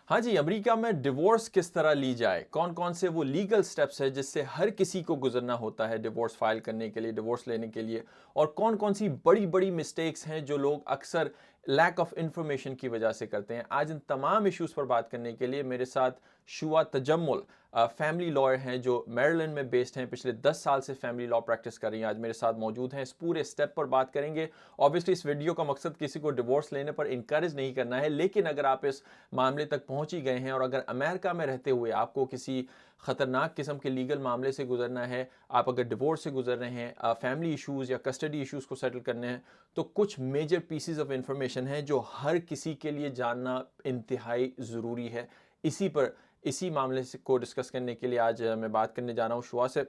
हाँ जी, अमेरिका में डिवोर्स किस तरह ली जाए? कौन-कौन से वो लीगल स्टेप्स हैं जिससे हर किसी को गुज़रना होता है डिवोर्स फाइल करने के लिए, डिवोर्स लेने के लिए? और कौन-कौन सी बड़ी-बड़ी मिस्टेक्स हैं जो लोग अक्सर लैक ऑफ इन्फॉर्मेशन की वजह से करते हैं? आज इन तमाम इश्यूज़ पर बात करने के लिए मेरे साथ शुआ तजम्मुल फैमिली लॉयर हैं जो मैरीलैंड में बेस्ड हैं, पिछले 10 साल से फैमिली लॉ प्रैक्टिस कर रही हैं, आज मेरे साथ मौजूद हैं। इस पूरे स्टेप पर बात करेंगे। ऑब्वियसली इस वीडियो का मकसद किसी को डिवोर्स लेने पर एनकरेज नहीं करना है, लेकिन अगर आप इस मामले तक पहुंच ही गए हैं और अगर अमेरिका में रहते हुए आपको किसी खतरनाक किस्म के लीगल मामले से गुजरना है, आप अगर डिवोर्स से गुजर रहे हैं, फैमिली इश्यूज या कस्टडी इश्यूज को सेटल करने हैं, तो कुछ मेजर पीसेस ऑफ इंफॉर्मेशन है जो हर किसी के लिए जानना इंतहाई ज़रूरी है। इसी मामले से को डिस्कस करने के लिए आज मैं बात करने जा रहा हूँ शुआ से।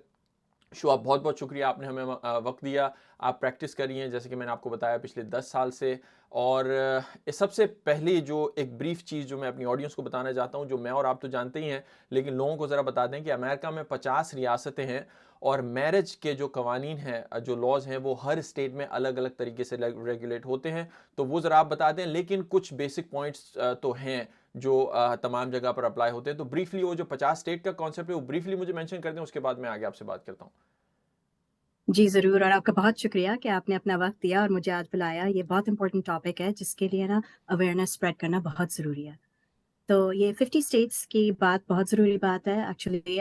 शुआ, बहुत बहुत शुक्रिया, आपने हमें वक्त दिया। आप प्रैक्टिस कर रही हैं जैसे कि मैंने आपको बताया पिछले 10 साल से। और सबसे पहले जो एक ब्रीफ चीज़ जो मैं अपनी ऑडियंस को बताना चाहता हूँ, जो मैं और आप तो जानते ही हैं, लेकिन लोगों को ज़रा बता दें कि अमेरिका में 50 रियासतें हैं और मैरिज के जो कवानीन हैं, जो लॉज हैं, वो हर स्टेट में अलग अलग तरीके से रेगुलेट होते हैं। तो वो ज़रा आप बता दें, लेकिन कुछ बेसिक पॉइंट्स तो हैं जो तमाम जगह पर अप्लाई होते हैं। तो ब्रीफली वो जो 50 स्टेट का कॉन्सेप्ट है वो ब्रीफली मुझे मेंशन कर दें, उसके बाद मैं आगे आपसे बात करता हूँ। जी, ज़रूर। और आपका बहुत शुक्रिया कि आपने अपना वक़्त दिया और मुझे आज बुलाया। ये बहुत इम्पोर्टेंट टॉपिक है जिसके लिए ना अवेयरनेस स्प्रेड करना बहुत ज़रूरी है। तो ये 50 स्टेट्स की बात बहुत ज़रूरी बात है एक्चुअली।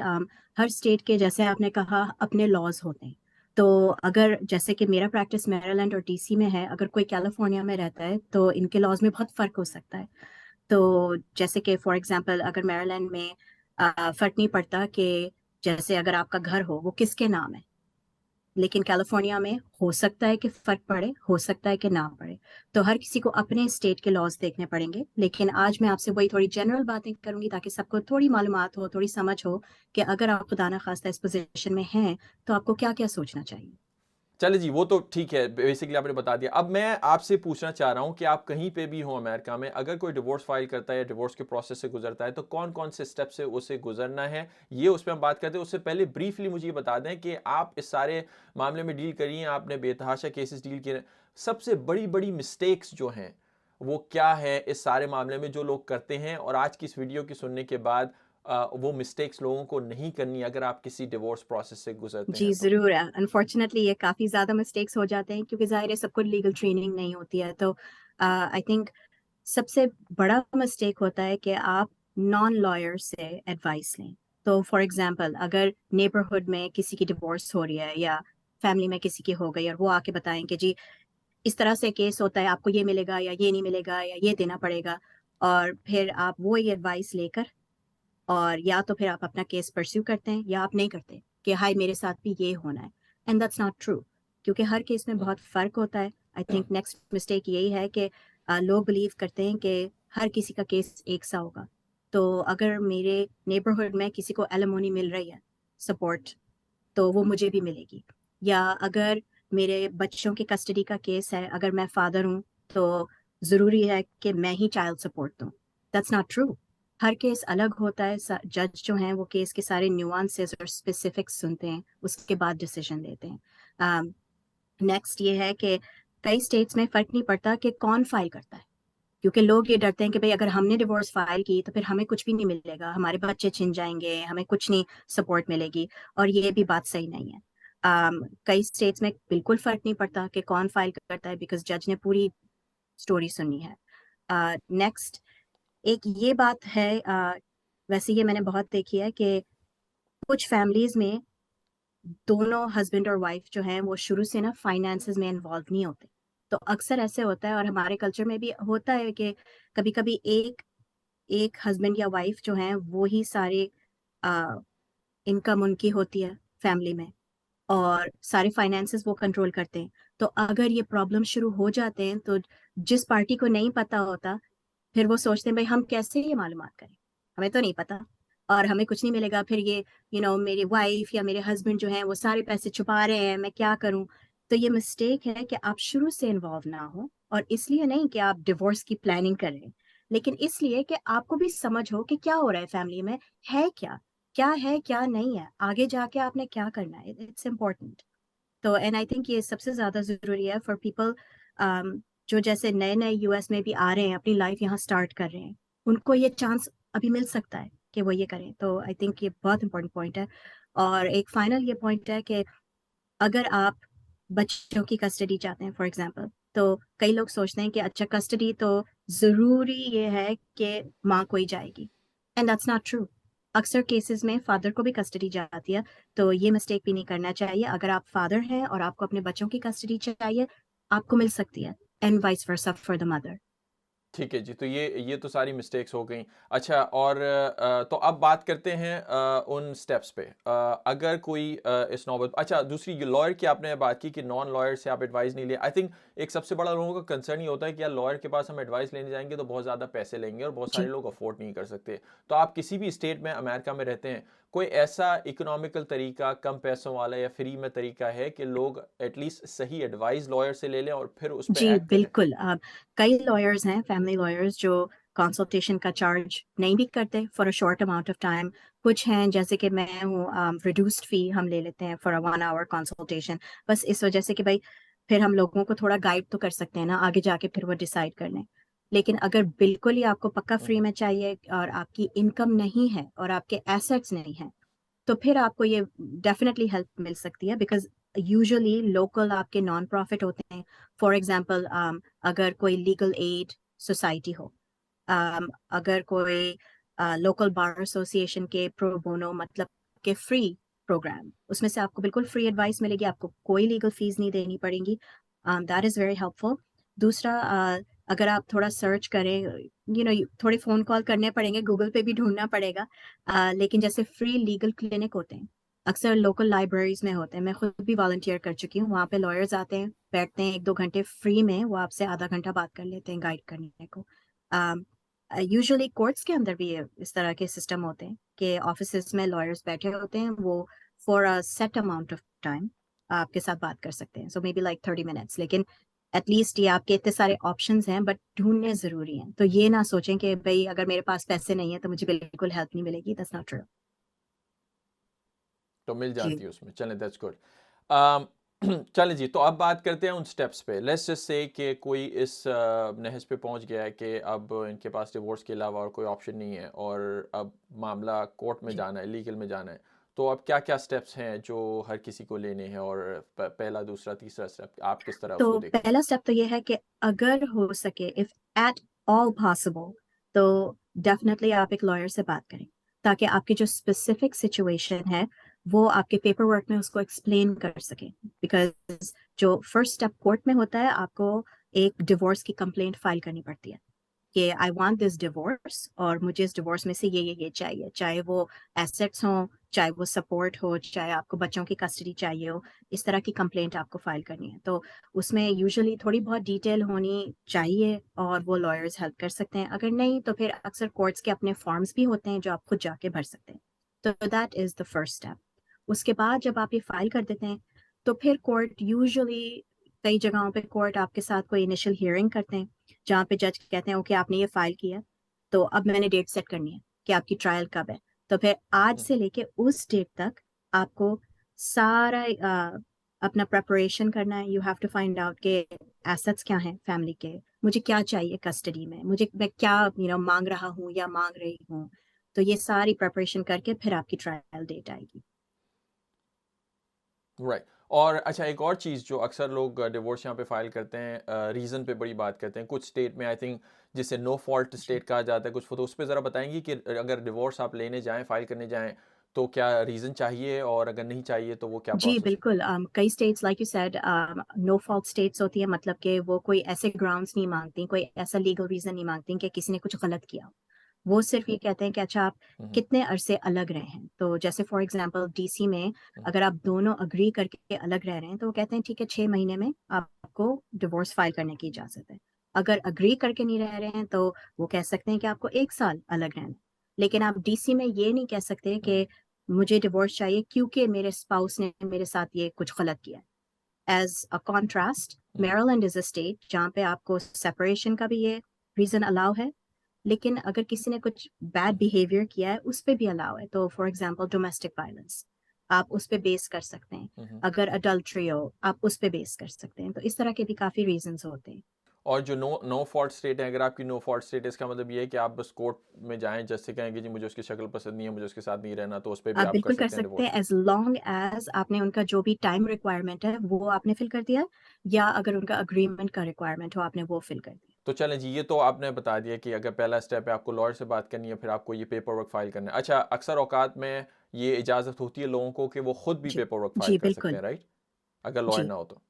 हर स्टेट के, जैसे आपने कहा, अपने लॉज़ होते हैं। तो अगर जैसे कि मेरा प्रैक्टिस मैरीलैंड और डीसी में है, अगर कोई कैलिफ़ोर्निया में रहता है तो इनके लॉज़ में बहुत फ़र्क हो सकता है। तो जैसे कि फॉर एग्ज़ाम्पल अगर मैरीलैंड में फ़र्क नहीं पड़ता कि जैसे अगर आपका घर हो वो किसके नाम है। लेकिन कैलिफ़ोर्निया में हो सकता है कि फ़र्क पड़े, हो सकता है कि ना पड़े। तो हर किसी को अपने स्टेट के लॉज़ देखने पड़ेंगे। लेकिन आज मैं आपसे वही थोड़ी जनरल बातें करूँगी ताकि सबको थोड़ी मालूमात हो, थोड़ी समझ हो कि अगर आप खुदा ना ख़ास्ता इस पोज़ीशन में हैं, तो आपको क्या-क्या सोचना चाहिए। चले जी, वो तो ठीक है, बेसिकली आपने बता दिया। अब मैं आपसे पूछना चाह रहा हूँ कि आप कहीं पे भी हो अमेरिका में, अगर कोई डिवोर्स फाइल करता है या डिवोर्स के प्रोसेस से गुजरता है, तो कौन-कौन से स्टेप से उसे गुजरना है, ये उस पे हम बात करते हैं। उससे पहले ब्रीफली मुझे ये बता दें कि आप इस सारे मामले में डील करी हैं, आपने बेतहाशा केसेस डील किए हैं। सबसे बड़ी-बड़ी मिस्टेक्स जो हैं, वो क्या है इस सारे मामले में जो लोग करते हैं और आज की इस वीडियो की सुनने के बाद वो मिस्टेक्स लोगों को नहीं करनी अगर आप किसी डिवोर्स प्रोसेस से गुजरते जी, हैं तो? ज़रूर। अनफॉर्चुनेटली ये काफ़ी ज़्यादा मिस्टेक्स हो जाते हैं क्योंकि ज़ाहिर है सबको लीगल ट्रेनिंग नहीं होती है। तो आई थिंक सबसे बड़ा मिस्टेक होता है कि आप नॉन लॉयर से एडवाइस लें। तो फॉर एग्ज़ाम्पल अगर नेबरहुड में किसी की डिवोर्स हो रही है या फैमिली में किसी की हो गई और वो आके बताएँ कि जी इस तरह से केस होता है, आपको ये मिलेगा या ये नहीं मिलेगा या ये देना पड़ेगा। और फिर आप वो ही एडवाइस लेकर और या तो फिर आप अपना केस परस्यू करते हैं या आप नहीं करते कि हाय मेरे साथ भी ये होना है। एंड दैट्स नॉट ट्रू, क्योंकि हर केस में हुँ, बहुत फ़र्क होता है। आई या। थिंक नेक्स्ट मिस्टेक यही है कि लोग बिलीव करते हैं कि हर किसी का केस एक सा होगा। तो अगर मेरे नेबरहुड में किसी को एलिमोनी मिल रही है, सपोर्ट, तो वो मुझे भी मिलेगी। या अगर मेरे बच्चों की कस्टडी का केस है, अगर मैं फादर हूँ, तो ज़रूरी है कि मैं ही चाइल्ड सपोर्ट दूँ। That's not true. Her case अलग होता है। जज जो हैं वो केस के सारे न्यूआंसेस और स्पेसिफिक्स सुनते हैं, उसके बाद डिसीजन लेते हैं। नेक्स्ट ये है कि कई स्टेट्स में फ़र्क नहीं पड़ता कि कौन फाइल करता है, क्योंकि लोग ये डरते हैं कि भई अगर हमने डिवोर्स फाइल की तो फिर हमें कुछ भी नहीं मिलेगा, हमारे बच्चे छिन जाएँगे, हमें कुछ नहीं सपोर्ट मिलेगी, और ये भी बात सही नहीं है। कई स्टेट्स में बिल्कुल फ़र्क नहीं पड़ता कि कौन फाइल करता है, बिकॉज़ जज ने पूरी स्टोरी सुननी है। नेक्स्ट एक ये बात है, वैसे ये मैंने बहुत देखी है कि कुछ फैमिलीज़ में दोनों हस्बैंड और वाइफ जो हैं वो शुरू से ना फाइनेंसेस में इन्वॉल्व नहीं होते। तो अक्सर ऐसे होता है और हमारे कल्चर में भी होता है कि कभी-कभी एक एक हस्बैंड या वाइफ जो हैं वो ही सारे अ, इनकम उनकी होती है फैमिली में और सारे फाइनेंसेस वो कंट्रोल करते हैं। तो अगर ये प्रॉब्लम शुरू हो जाते हैं तो जिस पार्टी को नहीं पता होता, फिर वो सोचते हैं भई हम कैसे ये मालूमात करें? हमें तो नहीं पता और हमें कुछ नहीं मिलेगा। फिर ये मेरी वाइफ़ या मेरे हस्बैंड जो हैं वो सारे पैसे छुपा रहे हैं, मैं क्या करूँ? तो ये मिस्टेक है कि आप शुरू से इन्वॉल्व ना हो, और इसलिए नहीं कि आप डिवोर्स की प्लानिंग कर रहे हैं, लेकिन इसलिए कि आपको भी समझ हो कि क्या हो रहा है फैमिली में, है क्या? क्या है, क्या नहीं है? आगे जाके आपने क्या करना है? It's important. तो एंड आई थिंक ये सबसे ज़्यादा ज़रूरी है फॉर पीपल जो जैसे नए-नए यूएस में भी आ रहे हैं, अपनी लाइफ यहाँ स्टार्ट कर रहे हैं। उनको ये चांस अभी मिल सकता है कि वो ये करें। तो आई थिंक ये बहुत इंपॉर्टेंट पॉइंट है। और एक फाइनल ये पॉइंट है कि अगर आप बच्चों की कस्टडी चाहते हैं फॉर एग्जांपल, तो कई लोग सोचते हैं कि अच्छा कस्टडी तो ज़रूरी ये है कि माँ को ही जाएगी, एंड दैट्स नॉट ट्रू। अक्सर केसेस में फादर को भी कस्टडी जाती है, तो ये मिस्टेक भी नहीं करना चाहिए। अगर आप फादर हैं और आपको अपने बच्चों की कस्टडी चाहिए, आपको मिल सकती है, and vice versa for the mother. ठीक है जी, तो ये तो सारी मिस्टेक्स हो गई। अच्छा, और तो अब बात करते हैं उन स्टेप्स पे। अगर कोई इस नौबत, अच्छा दूसरी लॉयर की आपने बात की कि नॉन लॉयर से आप एडवाइस नहीं ले। आई थिंक एक सबसे बड़ा लोगों का कंसर्न ये होता है कि यार लॉयर के पास हम एडवाइस लेने जाएंगे तो बहुत ज़्यादा पैसे लेंगे और बहुत सारे जी। लोग अफोर्ड नहीं कर सकते। तो आप किसी भी स्टेट में अमेरिका में रहते हैं, कोई ऐसा इकोनॉमिकल तरीका, कम पैसों वाला या फ्री में तरीका है कि लोग एटलीस्ट सही एडवाइस लॉयर से ले लें और फिर उस पर जी, एक्ट करें? बिल्कुल। कई लॉयर्स हैं, फैमिली लॉयर्स जो कंसल्टेशन का चार्ज नहीं भी करते for a short amount of time. कुछ हैं जैसे कि मैं हूँ, रिड्यूस्ड फ़ी हम ले लेते हैं फॉर अ 1 आवर कंसल्टेशन। बस इस वजह से कि भई फिर हम लोगों को थोड़ा गाइड तो कर सकते हैं ना, आगे जाके फिर वो डिसाइड कर लें। लेकिन अगर बिल्कुल ही आपको पक्का फ्री में चाहिए और आपकी इनकम नहीं है और आपके एसेट्स नहीं हैं, तो फिर आपको ये डेफिनेटली हेल्प मिल सकती है, बिकॉज़ यूजुअली लोकल आपके नॉन प्रॉफिट होते हैं। फॉर एग्जांपल अगर कोई लीगल एड सोसाइटी हो, अगर कोई लोकल बार एसोसिएशन के प्रो बोनो मतलब के फ्री प्रोग्राम, उसमें से आपको बिल्कुल फ्री एडवाइस मिलेगी, आपको कोई लीगल फीस नहीं देनी पड़ेगी। That is very helpful. दूसरा, अगर आप थोड़ा सर्च करें, थोड़े फ़ोन कॉल करने पड़ेंगे, गूगल पे भी ढूँढना पड़ेगा। लेकिन जैसे फ्री लीगल क्लिनिक होते हैं, अक्सर लोकल लाइब्रेरीज़ में होते हैं। मैं खुद भी वॉलंटियर कर चुकी हूँ, वहाँ पे लॉयर्स आते हैं, बैठते हैं 1-2 घंटे फ्री में, वो आपसे आधा घंटा बात कर लेते हैं गाइड करने को। यूजुअली कोर्ट्स के अंदर भी इस तरह के सिस्टम होते हैं कि ऑफिसेज में लॉयर्स बैठे होते हैं, वो for a set amount of time आपके साथ बात कर सकते हैं, सो मे बी लाइक 30 मिनट्स। लेकिन एटलीस्ट ये आपके इतने सारे ऑप्शंस हैं, बट ढूंढने ज़रूरी हैं। तो ये ना सोचें कि भाई अगर मेरे पास पैसे नहीं है तो मुझे बिल्कुल हेल्प नहीं मिलेगी, दैट्स नॉट ट्रू। तो मिल जी। जाती है उसमें, चलें, दैट्स गुड। चलें जी, तो अब बात करते हैं उन स्टेप्स पे। लेट्स जस्ट से कि कोई इस नहज पे पहुंच गया है कि अब इनके पास डिवोर्स के अलावा और कोई ऑप्शन नहीं है और अब मामला कोर्ट में जी। जाना है, लीगल में जाना है। तो अब क्या क्या स्टेप्स हैं जो हर किसी को लेने हैं और पहला, दूसरा, तीसरा स्टेप आप किस तरह तो उसको देखते हैं? पहला स्टेप तो ये है कि अगर हो सके, इफ एट ऑल पॉसिबल, तो डेफिनेटली आप एक लॉयर से बात करें, ताकि आपकी जो स्पेसिफिक सिचुएशन है वो आपके पेपर वर्क में उसको एक्सप्लेन कर सकें। बिकॉज जो फर्स्ट स्टेप कोर्ट में होता है, आपको एक डिवोर्स की कंप्लेंट फाइल करनी पड़ती है कि आई वांट दिस डिवोर्स और मुझे इस डिवोर्स में से ये चाहिए, चाहे वो एसेट्स हों, चाहे वो सपोर्ट हो, चाहे आपको बच्चों की कस्टडी चाहिए हो। इस तरह की कंप्लेंट आपको फाइल करनी है, तो उसमें यूजुअली थोड़ी बहुत डिटेल होनी चाहिए और वो लॉयर्स हेल्प कर सकते हैं। अगर नहीं तो फिर अक्सर कोर्ट्स के अपने फॉर्म्स भी होते हैं जो आप खुद जाके भर सकते हैं। तो that is the first step. उसके बाद जब आप ये फाइल कर देते हैं, तो फिर कोर्ट यूजुअली, कई जगहों पे कोर्ट आपके साथ कोई इनिशियल हियरिंग करते हैं, जहाँ पे जज कहते हैं ओके आपने ये फाइल किया, तो अब मैंने डेट सेट करनी है कि आपकी ट्रायल कब है। तो फिर आज हम्म, से लेके उस डेट तक आपको सारा अपना प्रेपरेशन करना है। You have to find out के एसेट्स क्या हैं फैमिली के, मुझे क्या चाहिए कस्टडी में, मुझे मैं क्या मांग रहा हूँ या मांग रही हूँ। तो ये सारी प्रेपरेशन करके फिर आपकी ट्रायल डेट आएगी। राइट। और अच्छा, एक और चीज़ जो अक्सर लोग डिवोर्स यहाँ पे फाइल करते हैं, रीज़न पे बड़ी बात करते हैं कुछ स्टेट में, आई थिंक जिसे नो फॉल्ट जी। स्टेट कहा जाता है कुछ, तो उस पर ज़रा बताएंगी कि अगर डिवोर्स आप लेने जाएं, फाइल करने जाएं, तो क्या रीज़न चाहिए और अगर नहीं चाहिए तो वो क्या जी, प्रोसेस होता बिल्कुल। कई states like you said no fault states होती है, मतलब कि वो कोई ऐसे ग्राउंड्स नहीं मांगती, कोई ऐसा लीगल रीज़न नहीं मांगती कि किसी ने कुछ गलत किया हो। वो सिर्फ़ ये कहते हैं कि अच्छा आप है? कितने अरसे अलग रहे हैं। तो जैसे फॉर एग्ज़ाम्पल डीसी में अगर आप दोनों एग्री करके अलग रह रहे हैं, तो वो कहते हैं ठीक है 6 महीने में आपको डिवोर्स फाइल करने की इजाज़त है। अगर एग्री करके नहीं रह रहे हैं, तो वो कह सकते हैं कि आपको 1 साल अलग रहना है। लेकिन आप डीसी में ये नहीं कह सकते कि मुझे डिवोर्स चाहिए क्योंकि मेरे स्पाउस ने मेरे साथ ये कुछ गलत किया है। As a contrast, Maryland is a state जहाँ पे आपको सेपरेशन का भी ये रीज़न अलाउ है, लेकिन अगर किसी ने कुछ बैड बिहेवियर किया है, उस पे भी अलाउ है। तो फॉर एग्ज़ाम्पल डोमेस्टिक वायलेंस, आप उस पे बेस कर सकते हैं। अगर अडल्ट्री हो, आप उस पे बेस कर सकते हैं। तो इस तरह के भी काफ़ी रीज़न्स होते हैं। और जो नो फॉल्ट स्टेट है, अगर आपकी नो फॉल्ट स्टेट है, इसका मतलब ये है कि आप बस कोर्ट में जाएं, जज से कहें कि जी मुझे उसकी शक्ल पसंद नहीं है, मुझे उसके साथ नहीं रहना, तो उस पर भी आप आप कर बिल्कुल कर सकते हैं सकते हैं डिवोर्स। एज लॉन्ग एज आपने उनका जो भी टाइम रिक्वायरमेंट है वो आपने फिल कर दिया, या अगर उनका अग्रीमेंट का रिक्वायरमेंट हो आपने वो फिल कर दिया। तो चलें जी, ये तो आपने बता दिया कि अगर पहला स्टेप है आपको लॉयर से बात करनी है, फिर आपको ये पेपर वर्क फाइल करना है। अच्छा, अक्सर औकात में ये इजाज़त होती है लोगों को कि वो खुद भी जी पेपर वर्क फाइल जी कर सकते बिल्कुल। हैं, राइट? अगर लॉयर जी, ना हो तो।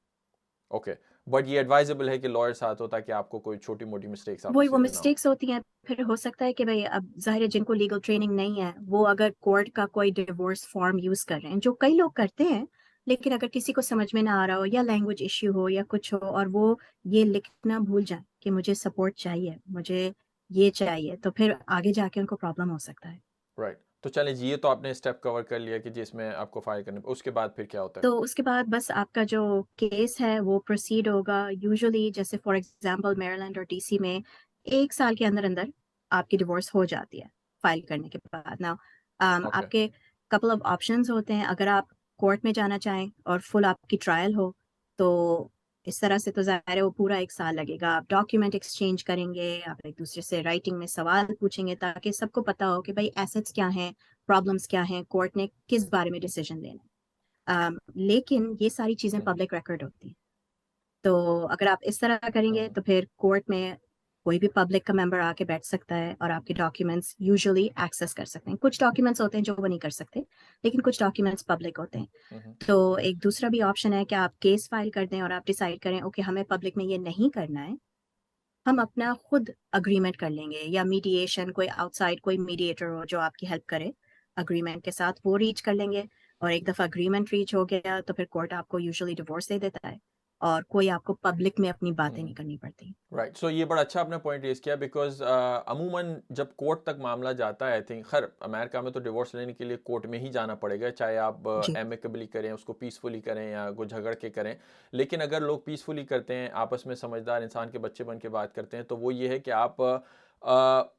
ओके, बट ये एडवाइजेबल है कि लॉयर साथ हो ताकि आपको कोई छोटी मोटी मिस्टेक्स वही आपसे वो ना हो। मिस्टेक्स होती हैं। फिर हो सकता है कि भाई अब ज़ाहिर है जिनको लीगल ट्रेनिंग नहीं है, वो अगर कोर्ट का कोई डिवोर्स फॉर्म यूज़ कर रहे हैं, जो कई लोग करते हैं, लेकिन अगर किसी को समझ में ना आ रहा हो या लैंग्वेज इश्यू हो या कुछ हो और वो ये लिखना भूल जाएँ कि मुझे सपोर्ट चाहिए, मुझे ये चाहिए, तो फिर आगे जाके उनको प्रॉब्लम हो सकता है। राइट, तो चलें जी, ये तो आपने स्टेप कवर कर लिया कि जिसमें आपको फाइल करने, उसके बाद फिर क्या होता है? तो उसके बाद बस आपका जो केस है वो प्रोसीड होगा। यूजुअली जैसे फॉर एग्जांपल मेरीलैंड और डीसी में 1 साल के अंदर-अंदर आपकी डिवोर्स हो जाती है, फाइल करने के बाद। Now okay. आपके कपल ऑफ ऑप्शंस होते हैं। अगर आप कोर्ट में जाना चाहें और फुल आपकी ट्रायल हो, तो इस तरह से तो ज़ाहिर है वो पूरा 1 साल लगेगा। आप डॉक्यूमेंट एक्सचेंज करेंगे, आप एक-दूसरे से राइटिंग में सवाल पूछेंगे ताकि सबको पता हो कि भई एसेट्स क्या हैं, प्रॉब्लम्स क्या हैं, कोर्ट ने किस बारे में डिसीजन लेना है। लेकिन ये सारी चीज़ें हम्म। पब्लिक रिकॉर्ड होती हैं। तो अगर आप इस तरह करेंगे हम्म। तो फिर कोर्ट में कोई भी पब्लिक का मेंबर आके बैठ सकता है और आपके डॉक्यूमेंट्स यूजुअली एक्सेस कर सकते हैं। कुछ डॉक्यूमेंट्स होते हैं जो वो नहीं कर सकते, लेकिन कुछ डॉक्यूमेंट्स पब्लिक होते हैं। हम्म। तो एक दूसरा भी ऑप्शन है कि आप केस फाइल कर दें और आप डिसाइड करें ओके हमें पब्लिक में ये नहीं करना है, हम अपना खुद अग्रीमेंट कर लेंगे या मीडिएशन कोई आउटसाइड कोई मीडिएटर हो जो आपकी हेल्प करे अग्रीमेंट के साथ वो रीच कर लेंगे। और एक दफ़ा अग्रीमेंट रीच हो गया तो फिर कोर्ट आपको यूजुअली डिवोर्स दे देता है और कोई आपको पब्लिक में अपनी बातें हम्म। नहीं करनी पड़ती। राइट, सो ये बड़ा अच्छा आपने पॉइंट रेज किया, बिकॉज अमूमन जब कोर्ट तक मामला जाता है, आई थिंक खैर अमेरिका में तो डिवोर्स लेने के लिए कोर्ट में ही जाना पड़ेगा, चाहे आप जी एमिकेबली करें, उसको पीसफुली करें या कुछ झगड़ के करें। लेकिन अगर लोग पीसफुली करते हैं, आपस में समझदार इंसान के बच्चे बन के बात करते हैं, तो वो ये है कि आप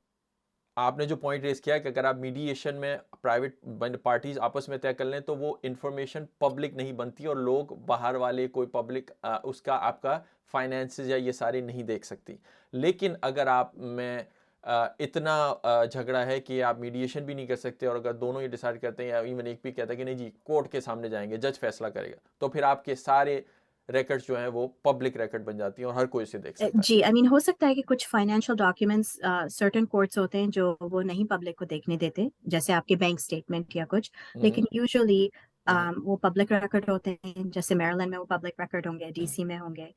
आपने जो पॉइंट रेज किया है कि अगर आप मीडिएशन में प्राइवेट पार्टीज आपस में तय कर लें, तो वो इंफॉर्मेशन पब्लिक नहीं बनती और लोग बाहर वाले कोई पब्लिक उसका आपका फाइनेंसेस या ये सारे नहीं देख सकती। लेकिन अगर आप में इतना झगड़ा है कि आप मीडिएशन भी नहीं कर सकते, और अगर दोनों ही डिसाइड करते हैं या इवन एक भी कहता है कि नहीं जी कोर्ट के सामने जाएंगे, जज फैसला करेगा, तो फिर आपके सारे रिकॉर्ड्स जो हैं वो पब्लिक रिकॉर्ड बन जाती हैं और हर कोई इसे देख सकता है। जी आई मीन हो सकता है कि कुछ फाइनेंशियल डॉक्यूमेंट्स सर्टेन कोर्ट्स होते हैं जो वो नहीं पब्लिक को देखने देते, जैसे आपके बैंक स्टेटमेंट या कुछ, हम्म। लेकिन यूजुअली हम्म। वो पब्लिक रिकॉर्ड होते हैं। जैसे मेरीलैंड में वो पब्लिक रिकॉर्ड होंगे, डीसी में होंगे।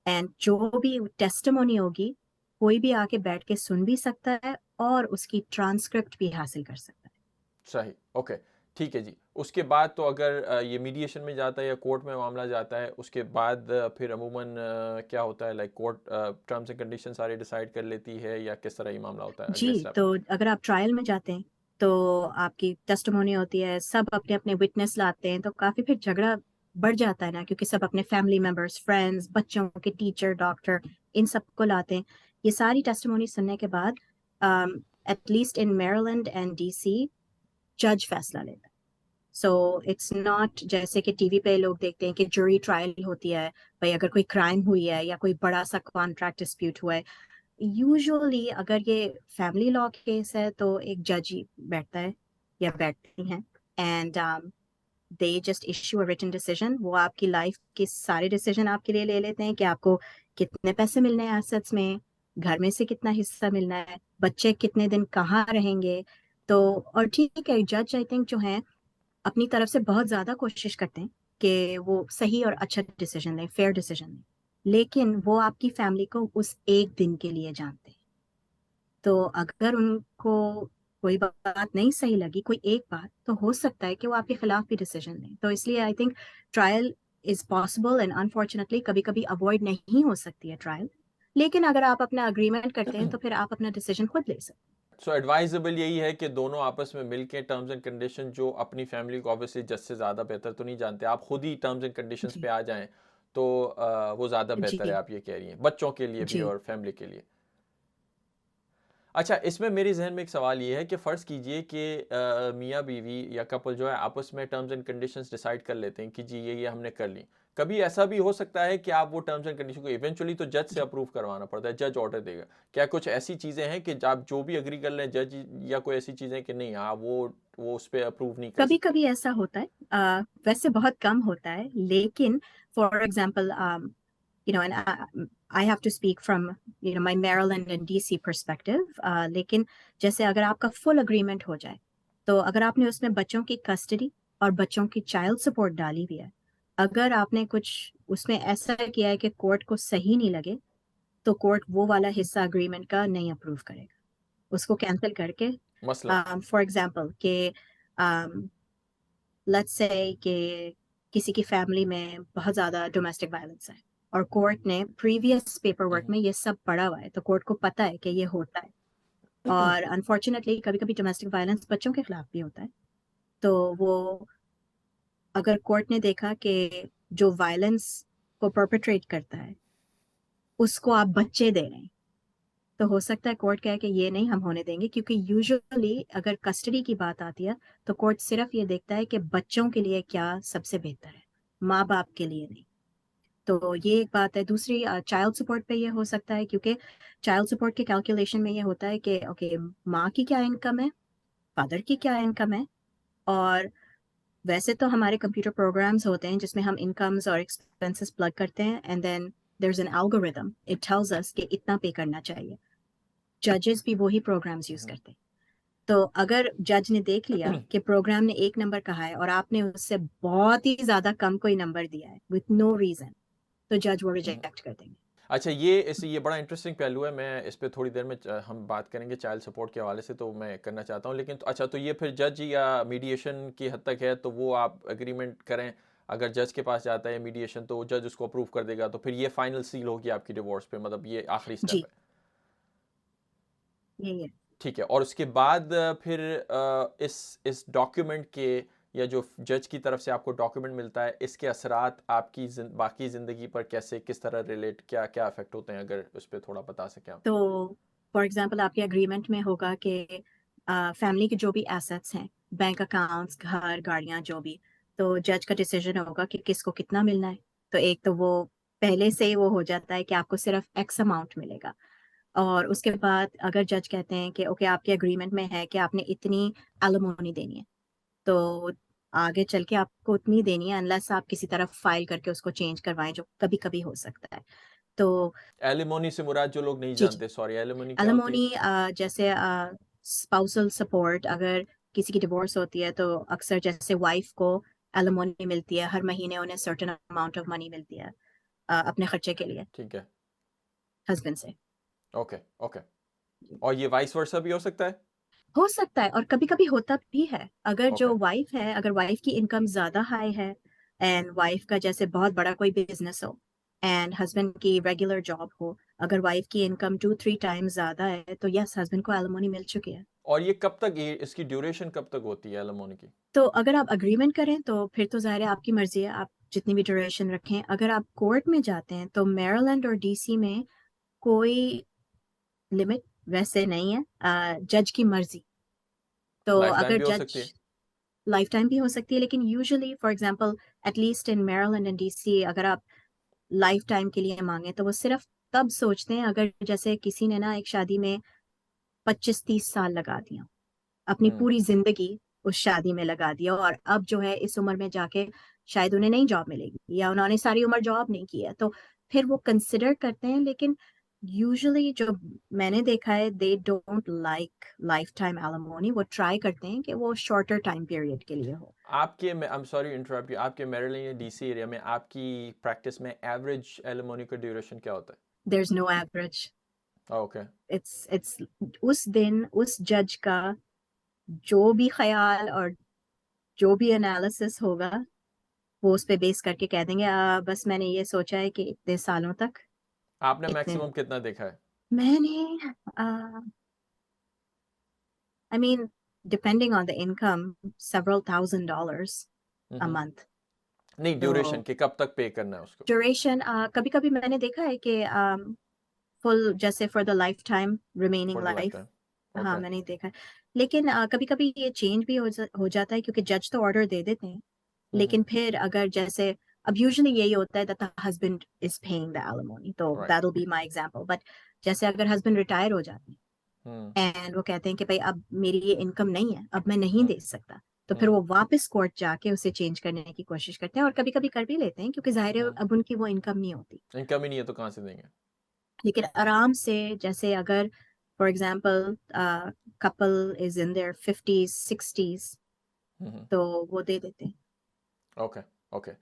एंड जो भी टेस्टिमोनी होगी कोई भी आके बैठ के सुन भी सकता है और उसकी ट्रांसक्रिप्ट भी हासिल कर सकता है। सही, ओके, ठीक है जी। उसके बाद तो अगर ये मीडिएशन में जाता है या कोर्ट में मामला जाता है, उसके बाद फिर अमूमन क्या होता है, like court terms and condition सारे डिसाइड कर लेती है या किस तरह ये मामला होता है जी, अगले स्टेप? तो अगर आप ट्रायल में जाते हैं, तो आपकी टेस्टिमोनी होती है, सब अपने-अपने विटनेस लाते हैं, तो काफ़ी फिर झगड़ा बढ़ जाता है ना, क्योंकि सब अपने फैमिली मेंबर्स, फ्रेंड्स, बच्चों के टीचर, डॉक्टर, इन सबको लाते हैं। ये सारी टेस्टिमोनी सुनने के बाद at least in Maryland and DC जज फैसला लेता है। सो इट्स नॉट जैसे कि टीवी पे लोग देखते हैं कि ज्यूरी ट्रायल होती है, भई अगर कोई क्राइम हुई है या कोई बड़ा-सा कॉन्ट्रैक्ट डिस्प्यूट हुआ है, यूजुअली अगर ये फैमिली लॉ केस है तो एक जज ही बैठता है या बैठती हैं and they just issue a written decision. वो आपकी लाइफ के सारे डिसीजन आपके लिए ले लेते हैं कि आपको कितने पैसे मिलने हैं एसेट्स में, घर में से कितना हिस्सा मिलना है, बच्चे कितने दिन कहाँ रहेंगे। तो और ठीक है, जज आई थिंक जो हैं अपनी तरफ से बहुत ज़्यादा कोशिश करते हैं कि वो सही और अच्छा डिसीजन लें, फेयर डिसीजन लें। लेकिन वो आपकी फैमिली को उस एक दिन के लिए जानते हैं। तो अगर उनको कोई बात नहीं सही लगी, कोई एक बात, तो हो सकता है कि वो आपके खिलाफ भी डिसीजन लें। तो इसलिए I think trial is possible and unfortunately कभी-कभी अवॉइड नहीं हो सकती है ट्रायल। लेकिन अगर आप अपना एग्रीमेंट करते हैं, तो फिर आप अपना डिसीजन खुद ले सकते हैं। सो एडवाइजेबल यही है कि दोनों आपस में मिलके टर्म्स एंड कंडीशन, जो अपनी फैमिली को ऑब्वियसली जज से ज़्यादा बेहतर तो नहीं जानते, आप खुद ही टर्म्स एंड कंडीशंस जी, पे आ जाएं, तो वो ज़्यादा बेहतर है, जी, आप ये कह रही हैं बच्चों के लिए भी जी। और फैमिली के लिए। अच्छा, इसमें मेरे ज़हन में एक सवाल ये है कि फ़र्ज़ कीजिए कि मियाँ बीवी या कपल जो है आपस में टर्म्स एंड कंडीशंस डिसाइड कर लेते हैं कि जी ये हमने कर ली। कभी ऐसा भी हो सकता है कि आप वो टर्म्स एंड कंडीशन को इवेंचुअली तो जज से अप्रूव करवाना पड़ता है, जज ऑर्डर देगा। क्या कुछ ऐसी चीज़ें हैं कि आप जो भी एग्री कर लें जज, या कोई ऐसी चीज़ें कि नहीं हाँ, वो उस पे अप्रूव नहीं कर सकते? कभी-कभी ऐसा होता है, वैसे बहुत कम होता है, लेकिन for example you know, and I have to speak from, you know, my Maryland and DC perspective. लेकिन जैसे अगर आपका फुल अग्रीमेंट हो जाए, तो अगर आपने उसमें बच्चों की कस्टडी और बच्चों की चाइल्ड सपोर्ट डाली हुई है, अगर आपने कुछ उसमें ऐसा किया है कि कोर्ट को सही नहीं लगे, तो कोर्ट वो वाला हिस्सा अग्रीमेंट का नहीं अप्रूव करेगा, उसको कैंसिल करके। मसलन? फॉर एग्जांपल कि लेट्स से कि किसी की फैमिली में बहुत ज़्यादा डोमेस्टिक वायलेंस है और कोर्ट ने प्रीवियस पेपर वर्क हुँ, में ये सब पढ़ा हुआ है, तो कोर्ट को पता है कि ये होता है। हुँ। और अनफॉर्चुनेटली कभी-कभी डोमेस्टिक वायलेंस बच्चों के खिलाफ भी होता है। तो वो अगर कोर्ट ने देखा कि जो वायलेंस को परपेट्रेट करता है, उसको आप बच्चे दे रहे हैं, तो हो सकता है कोर्ट कहे कि ये नहीं हम होने देंगे, क्योंकि यूजुअली अगर कस्टडी की बात आती है, तो कोर्ट सिर्फ ये देखता है कि बच्चों के लिए क्या सबसे बेहतर है, माँ-बाप के लिए नहीं। तो ये एक बात है। दूसरी चाइल्ड सपोर्ट पे ये हो सकता है, क्योंकि चाइल्ड सपोर्ट के कैलकुलेशन में ये होता है कि ओके, माँ की क्या इनकम है, फादर की क्या इनकम है। और वैसे तो हमारे कंप्यूटर प्रोग्राम्स होते हैं जिसमें हम इनकम्स और एक्सपेंसेस प्लग करते हैं, and then there is an algorithm, it tells us कि इतना पे करना चाहिए। जजेस भी वही प्रोग्राम्स यूज हुँ, करते हैं। तो अगर जज ने देख लिया हुँ। कि प्रोग्राम ने एक नंबर कहा है और आपने उससे बहुत ही ज्यादा कम कोई नंबर दिया है विथ नो रीजन, तो जज वो रिजेक्ट कर देंगे। अच्छा, ये बड़ा इंटरेस्टिंग पहलू है। मैं इस पे थोड़ी देर में हम बात करेंगे चाइल्ड सपोर्ट के हवाले से, तो मैं करना चाहता हूँ। लेकिन अच्छा, तो ये फिर जज या मीडिएशन की हद तक है, तो वो आप एग्रीमेंट करें, अगर जज के पास जाता है मीडिएशन तो जज उसको अप्रूव कर देगा, तो फिर ये फाइनल सील होगी आपकी डिवोर्स पे, मतलब ये आखिरी स्टेप जी, है। यही है। ठीक है, और उसके बाद फिर इस डॉक्यूमेंट के, या जो जज की तरफ से आपको डॉक्यूमेंट मिलता है, इसके असरात आपकी बाकी ज़िंदगी पर कैसे, किस तरह रिलेट, क्या क्या इफेक्ट होते हैं, अगर उस पर थोड़ा बता सकें आप? तो फॉर एग्जांपल आपके एग्रीमेंट में होगा कि फैमिली के जो भी एसेट्स हैं, बैंक अकाउंट्स, घर, गाड़ियां, जो भी, तो जज का डिसीजन होगा कि किसको कितना मिलना है। तो एक तो वो पहले से ही वो हो जाता है कि आपको सिर्फ एक्स अमाउंट मिलेगा। और उसके बाद अगर जज कहते हैं कि ओके, आपके एग्रीमेंट में है कि आपने इतनी एलिमोनी देनी है, तो आगे चल के आपको उतनी देनी है, अनलेस आप किसी तरह फाइल करके उसको चेंज करवाएं, जो कभी कभी हो सकता है। तो एलिमोनी से मुराद, जो लोग नहीं जी जी, जानते, सॉरी, एलिमोनी क्या होती है? एलिमोनी जैसे स्पाउसल सपोर्ट, अगर किसी की डिवोर्स होती है तो अक्सर जैसे वाइफ को एलिमोनी मिलती है, हर महीने उन्हें सर्टेन अमाउंट ऑफ मनी मिलती है अपने खर्चे के लिए ठीक है। हस्बैंड से। Okay, okay. और ये वाइस वर्सा भी हो सकता है? हो सकता है, और कभी कभी होता भी है। अगर ओके। जो वाइफ है, अगर वाइफ की इनकम ज्यादा हाई है, एंड वाइफ का जैसे बहुत बड़ा कोई बिजनेस हो एंड हस्बैंड की रेगुलर जॉब हो, अगर वाइफ की इनकम 2-3 टाइम्स ज्यादा है, तो यस, हस्बैंड को एलिमोनी मिल चुकी है। और ये कब तक, ये इसकी ड्यूरेशन कब तक होती है एलिमोनी की? तो अगर आप अग्रीमेंट करें तो फिर तो ज़ाहिर है आपकी मर्जी है, आप जितनी भी ड्यूरेशन रखें। अगर आप कोर्ट में जाते हैं तो मैरीलैंड और डीसी में कोई लिमिट वैसे नहीं है, जज की मर्जी। तो लाइफ टाइम अगर भी हो सकती जज, है? लाइफ टाइम भी हो सकती है, लेकिन usually for example at least in Maryland and DC, अगर आप लाइफ टाइम के लिए मांगे तो वो सिर्फ तब सोचते हैं अगर जैसे किसी ने ना एक शादी में 25-30 साल लगा दिया, अपनी हम्म। पूरी जिंदगी उस शादी में लगा दिया, और अब जो है इस उम्र में जाके शायद उन्हें नई जॉब मिलेगी या उन्होंने सारी उम्र जॉब नहीं की है, तो फिर वो कंसिडर करते हैं। लेकिन यूजुअली जो मैंने देखा है, they don't like life time alimony, वो ट्राई करते हैं कि वो शॉर्टर टाइम पीरियड के लिए हो। आपके में, आई एम सॉरी इंटरप्ट यू, आपके मेरिलैंड या डीसी एरिया में आपकी प्रैक्टिस में एवरेज एलिमोनी का ड्यूरेशन क्या होता देयर इज नो एवरेज। है? ओके। इट्स उस दिन उस जज का जो भी ख्याल और जो भी एनालिसिस होगा, वो उस पे बेस करके कह देंगे बस मैंने ये सोचा है कि इतने सालों तक आपने इतने। मैक्सिमम कितना देखा है? मैंने I mean, depending on the income, several $1,000 a hmm. month। नहीं, तो ड्यूरेशन के कब तक पे करना है उसको? ड्यूरेशन, कभी कभी मैंने देखा है कि फुल, जैसे for the life time, remaining for the life life, time? हाँ, ओके। मैंने देखा है। लेकिन कभी-कभी ये चेंज भी हो जाता है क्योंकि जज तो ऑर्डर दे देते हैं। हम्म। लेकिन फिर अगर जैसे अब यूजुअली यही होता है that the husband is paying the alimony, तो right. That will be my example. But जैसे अगर हस्बैंड रिटायर हो जाते हैं हम्म। एंड वो कहते हैं कि भई अब मेरी ये इनकम नहीं है, अब मैं नहीं हम्म। दे सकता। तो फिर हम्म। वो वापस कोर्ट जाके उसे चेंज करने की कोशिश करते हैं और कभी-कभी कर भी लेते हैं क्योंकि ज़ाहिर है हम्म। अब उनकी वो इनकम नहीं होती। इनकम ही नहीं है तो कहाँ से देंगे? लेकिन आराम से जैसे अगर for example couple is in their 50s 60s हम्म। तो वो दे देते हैं। ओके। ओके।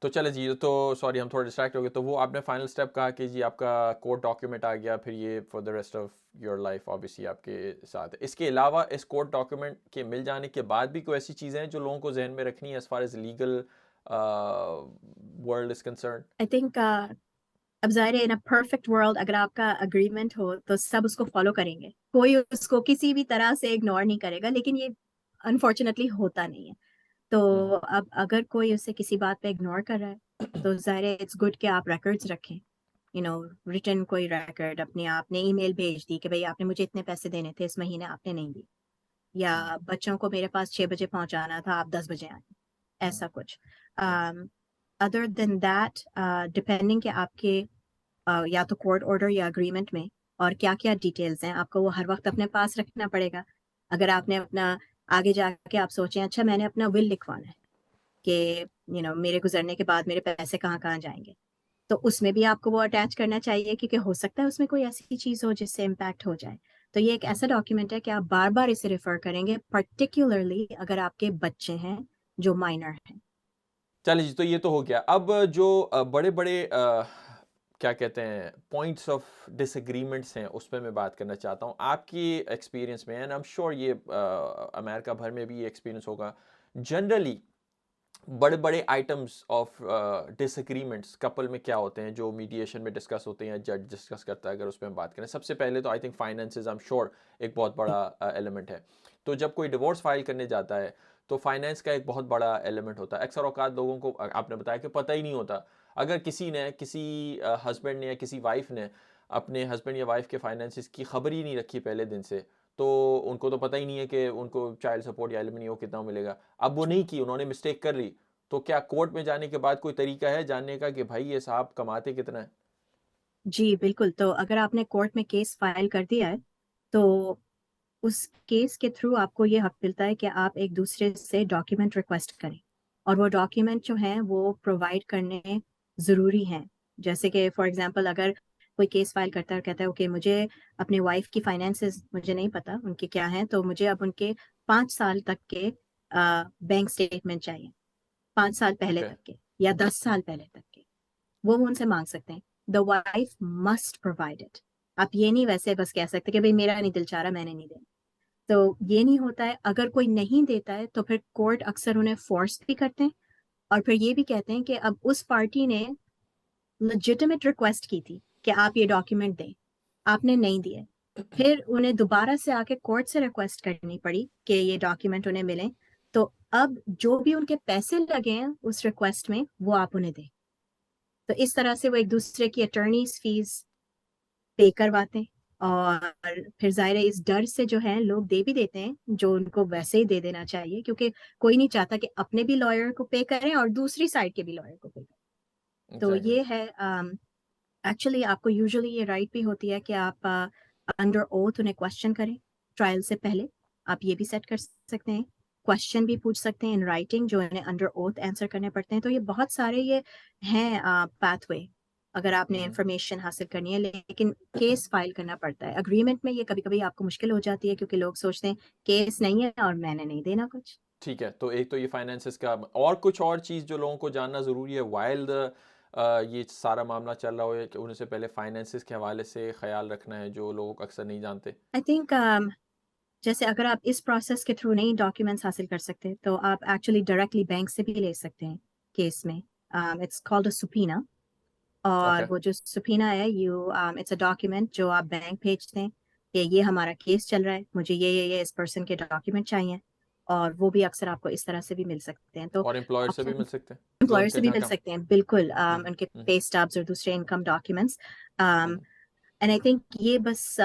तो चले जी, तो सॉरी हम थोड़ा डिस्ट्रैक्ट हो गए। तो वो आपने फाइनल स्टेप कहा कि जी आपका कोर्ट डॉक्यूमेंट आ गया, फिर ये for the rest of your life obviously आपके साथ है। इसके अलावा इस कोर्ट डॉक्यूमेंट के मिल जाने के बाद भी कोई ऐसी चीज़ें हैं जो लोगों को जहन में रखनी है as far as legal world is concern? I think अब ज़ाहिर है इन अ परफेक्ट वर्ल्ड अगर आपका एग्रीमेंट हो तो सब उसको फॉलो करेंगे। कोई उसको किसी भी तरह से इग्नोर नहीं करेगा, लेकिन ये अनफॉर्चुनेटली होता नहीं है। तो हम्म। अब अगर कोई उसे किसी बात पे इग्नोर कर रहा है, तो ज़ाहिर है इट्स गुड कि आप रिकॉर्ड्स रखें। यू नो रिटन कोई रिकॉर्ड अपने आपने ईमेल भेज दी कि भई आपने मुझे इतने पैसे देने थे, इस महीने आपने नहीं दिए। या हम्म। बच्चों को मेरे पास 6 बजे पहुँचाना था, आप 10 बजे आए। हम्म। ऐसा कुछ। अदर देन दैट डिपेंडिंग कि आपके या तो कोर्ट ऑर्डर या एग्रीमेंट में और क्या-क्या डिटेल्स हैं, आपको वो हर वक़्त अपने पास रखना पड़ेगा। अगर आपने अपना आगे जाके आप सोचें अच्छा मैंने अपना विल लिखवाना है कि मेरे गुज़रने के बाद मेरे पैसे कहाँ-कहाँ जाएँगे। तो उसमें भी आपको वो अटैच करना चाहिए क्योंकि हो सकता है उसमें कोई ऐसी चीज़ हो जिससे इम्पैक्ट हो जाए। तो ये एक हम्म। ऐसा डॉक्यूमेंट है कि आप बार-बार इसे रेफ़र करेंगे पर्टिकुलरली अगर आपके बच्चे हैं जो माइनर हैं। चलिए जी, तो ये तो हो गया। अब जो बड़े-बड़े क्या कहते हैं पॉइंट्स ऑफ डिसएग्रीमेंट्स हैं, उस पे मैं बात करना चाहता हूँ। आपकी एक्सपीरियंस में एंड आई एम श्योर ये अमेरिका भर में भी ये एक्सपीरियंस होगा। जनरली बड़े-बड़े आइटम्स ऑफ डिसएग्रीमेंट्स कपल में क्या होते हैं जो मीडिएशन में डिस्कस होते हैं या जज डिस्कस करता है, अगर उस पे हम बात करें। सबसे पहले तो I think finances I am sure एक बहुत बड़ा एलिमेंट है। तो जब कोई डिवोर्स फाइल करने जाता है तो फाइनेंस का एक बहुत बड़ा एलिमेंट होता है। अक्सर औकात लोगों को आपने बताया कि पता ही नहीं होता। अगर किसी ने किसी हस्बैंड ने या किसी वाइफ ने अपने हस्बैंड या वाइफ के फाइनेंसिस की खबर ही नहीं रखी पहले दिन से, तो उनको तो पता ही नहीं है कि उनको चाइल्ड सपोर्ट या एलिमनी वो कितना मिलेगा। अब वो नहीं की, उन्होंने मिस्टेक कर ली, तो क्या कोर्ट में जाने के बाद कोई तरीका है जानने का कि भाई ये साहब कमाते कितना है? जी, बिल्कुल। तो अगर आपने कोर्ट में केस फाइल कर दिया है, तो उस केस के थ्रू आपको ये हक मिलता है कि आप एक-दूसरे से डॉक्यूमेंट रिक्वेस्ट करें और वो डॉक्यूमेंट जो हैं वो प्रोवाइड करने ज़रूरी हैं। जैसे कि फॉर एग्ज़ाम्पल अगर कोई केस फाइल करता है और कहता है ओके मुझे अपने वाइफ़ की फाइनेंसेस मुझे नहीं पता उनके क्या हैं, तो मुझे अब उनके 5 साल तक के बैंक स्टेटमेंट चाहिए। 5 साल पहले ओके। तक के या 10 साल पहले तक के। वो उनसे माँग सकते हैं। The wife must provide it. आप ये नहीं वैसे बस कह सकते कि भई मेरा नहीं दिल चाह रहा, मैंने नहीं देना। तो ये नहीं होता है, अगर कोई नहीं देता है तो फिर कोर्ट अक्सर उन्हें फ़ोर्स भी करते हैं और फिर ये भी कहते हैं कि अब उस पार्टी ने लेजिटिमेट रिक्वेस्ट की थी कि आप ये डॉक्यूमेंट दें, आपने नहीं दिए। फिर उन्हें दोबारा से आके कोर्ट से रिक्वेस्ट करनी पड़ी कि ये डॉक्यूमेंट उन्हें मिलें, तो अब जो भी उनके पैसे लगे हैं उस रिक्वेस्ट में, वो आप उन्हें दें। तो इस तरह से वो एक-दूसरे की अटॉर्नीज़ फ़ीस पे करवाते हैं और फिर ज़ाहिर है इस डर से जो है लोग दे भी देते हैं, जो उनको वैसे ही दे देना चाहिए क्योंकि कोई नहीं चाहता कि अपने भी लॉयर को पे करें और दूसरी साइड के भी लॉयर को पे करें। तो एग्जैक्टली। ये है एक्चुअली आपको यूजुअली ये राइट भी होती है कि आप अंडर ओथ उन्हें क्वेश्चन करें, ट्रायल से पहले। आप ये भी सेट कर सकते हैं। क्वेश्चन भी पूछ सकते हैं इन राइटिंग जो इन्हें अंडर ओथ आंसर करने पड़ते हैं। तो ये बहुत सारे ये हैं पाथवे अगर आपने इन्फॉर्मेशन हासिल करनी है, लेकिन केस फाइल करना पड़ता है। एग्रीमेंट में ये कभी-कभी आपको मुश्किल हो जाती है क्योंकि लोग सोचते हैं केस नहीं है और मैंने नहीं देना कुछ। ठीक है, तो एक तो ये फाइनेंसेस का, और कुछ और चीज़ जो लोगों को जानना ज़रूरी है वाइल द ये सारा मामला चल रहा हो, या कि उनसे पहले फाइनेंसेस के हवाले से ख्याल रखना है जो लोग अक्सर नहीं जानते? आई थिंक जैसे अगर आप इस प्रोसेस के थ्रू नहीं डॉक्यूमेंट्स हासिल कर सकते, तो आप एक्चुअली डायरेक्टली बैंक से भी ले सकते हैं केस में। इट्स कॉल्ड अ सुपीना और ओके। वो जो सुपीना है इट्स अ डॉक्यूमेंट जो आप बैंक भेजते हैं कि ये हमारा केस चल रहा है, मुझे ये इस पर्सन के डॉक्यूमेंट चाहिए और वो भी अक्सर आपको इस तरह से भी मिल सकते हैं। तो और एम्प्लॉयर से भी ऑप्शन मिल सकते हैं जो एम्प्लॉयर उनके से भी जहाँ मिल काम। सकते हैं, बिल्कुल हम्म। उनके हम्म। पे स्टब्स और दूसरे income documents. Hmm. And I think ये बस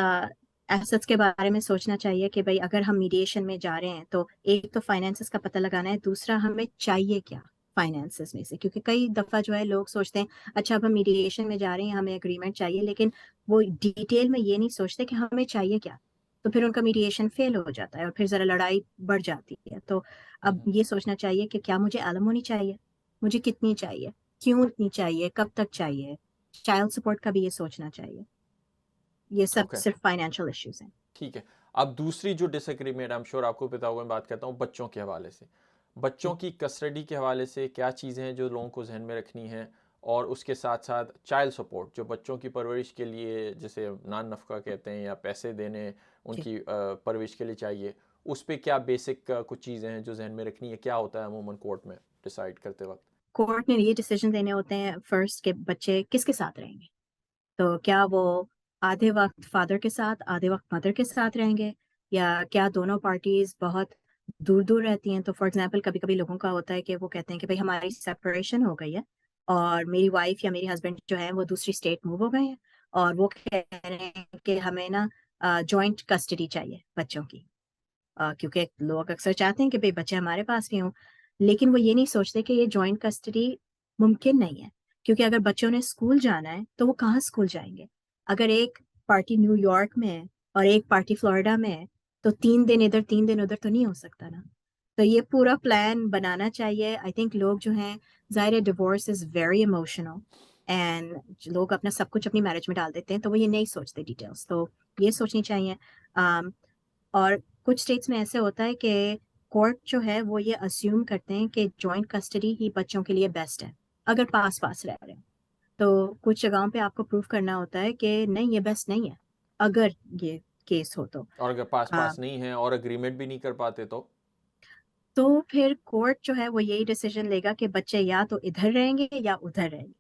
एसेट्स के बारे में सोचना चाहिए कि भाई अगर हम मीडिएशन में जा रहे हैं तो एक तो फाइनेंसेस का पता लगाना है, दूसरा हमें चाहिए क्या फाइनेंसेस में से, क्योंकि कई दफा जो है लोग सोचते हैं अच्छा अब हम मीडिएशन में जा रहे हैं हमें एग्रीमेंट चाहिए, लेकिन वो डिटेल में ये नहीं सोचते कि हमें चाहिए क्या, तो फिर उनका मीडिएशन फेल हो जाता है और फिर जरा लड़ाई बढ़ जाती है। तो अब हम्म, ये सोचना चाहिए कि क्या मुझे एलिमोनी चाहिए, मुझे कितनी चाहिए, क्यों इतनी चाहिए, कब तक चाहिए, चाइल्ड सपोर्ट का भी ये सोचना चाहिए। ये सब ओके, सिर्फ फाइनेंशियल इश्यूज हैं। ठीक है। अब दूसरी जो डिसएग्रीमेंट, आई एम श्योर आपको पता होगा, मैं बात करता हूँ बच्चों के हवाले से। बच्चों जी। की कस्टडी के हवाले से क्या चीज़ें हैं जो लोगों को जहन में रखनी है, और उसके साथ साथ चाइल्ड सपोर्ट जो बच्चों की परवरिश के लिए, जिसे नान नफ़का कहते हैं, या पैसे देने जी। उनकी परवरिश के लिए चाहिए, उस पे क्या बेसिक कुछ चीज़ें हैं जो जहन में रखनी है, क्या होता है अमूमन कोर्ट में डिसाइड करते वक्त? कोर्ट ने ये डिसीजन देने होते हैं फर्स्ट के बच्चे किसके साथ रहेंगे, तो क्या वो आधे वक्त फादर के साथ आधे वक्त मदर के साथ रहेंगे, या क्या दोनों पार्टीज बहुत दूर दूर रहती हैं। तो फॉर एग्जांपल कभी कभी लोगों का होता है कि वो कहते हैं कि भाई हमारी सेपरेशन हो गई है और मेरी वाइफ या मेरे हस्बैंड जो है वो दूसरी स्टेट मूव हो गए हैं, और वो कह रहे हैं कि हमें ना जॉइंट कस्टडी चाहिए बच्चों की, क्योंकि लोग अक्सर चाहते हैं कि भाई बच्चे हमारे पास भी हों, लेकिन वो ये नहीं सोचते कि ये जॉइंट कस्टडी मुमकिन नहीं है, क्योंकि अगर बच्चों ने स्कूल जाना है तो वो कहाँ स्कूल जाएंगे। अगर एक पार्टी न्यूयॉर्क में है और एक पार्टी फ्लोरिडा में है, तो 3 दिन इधर 3 दिन उधर तो नहीं हो सकता ना। तो ये पूरा प्लान बनाना चाहिए। आई थिंक लोग जो हैं, जाहिर है divorce is very emotional and लोग अपना सब कुछ अपनी मैरिज में डाल देते हैं, तो वो ये नहीं सोचते डिटेल्स, तो ये सोचनी चाहिए। और कुछ स्टेट्स में ऐसे होता है कि कोर्ट जो है वो ये अस्यूम करते हैं कि जॉइंट कस्टडी ही बच्चों के लिए बेस्ट है अगर पास पास रह रहे हैं। तो कुछ जगहों पे आपको प्रूव करना होता है कि नहीं ये बेस्ट नहीं है अगर ये केस हो तो। और अगर पास आ, पास नहीं है और अग्रीमेंट भी नहीं कर पाते तो फिर कोर्ट जो है वो यही डिसीजन लेगा कि बच्चे या तो इधर रहेंगे या उधर रहेंगे।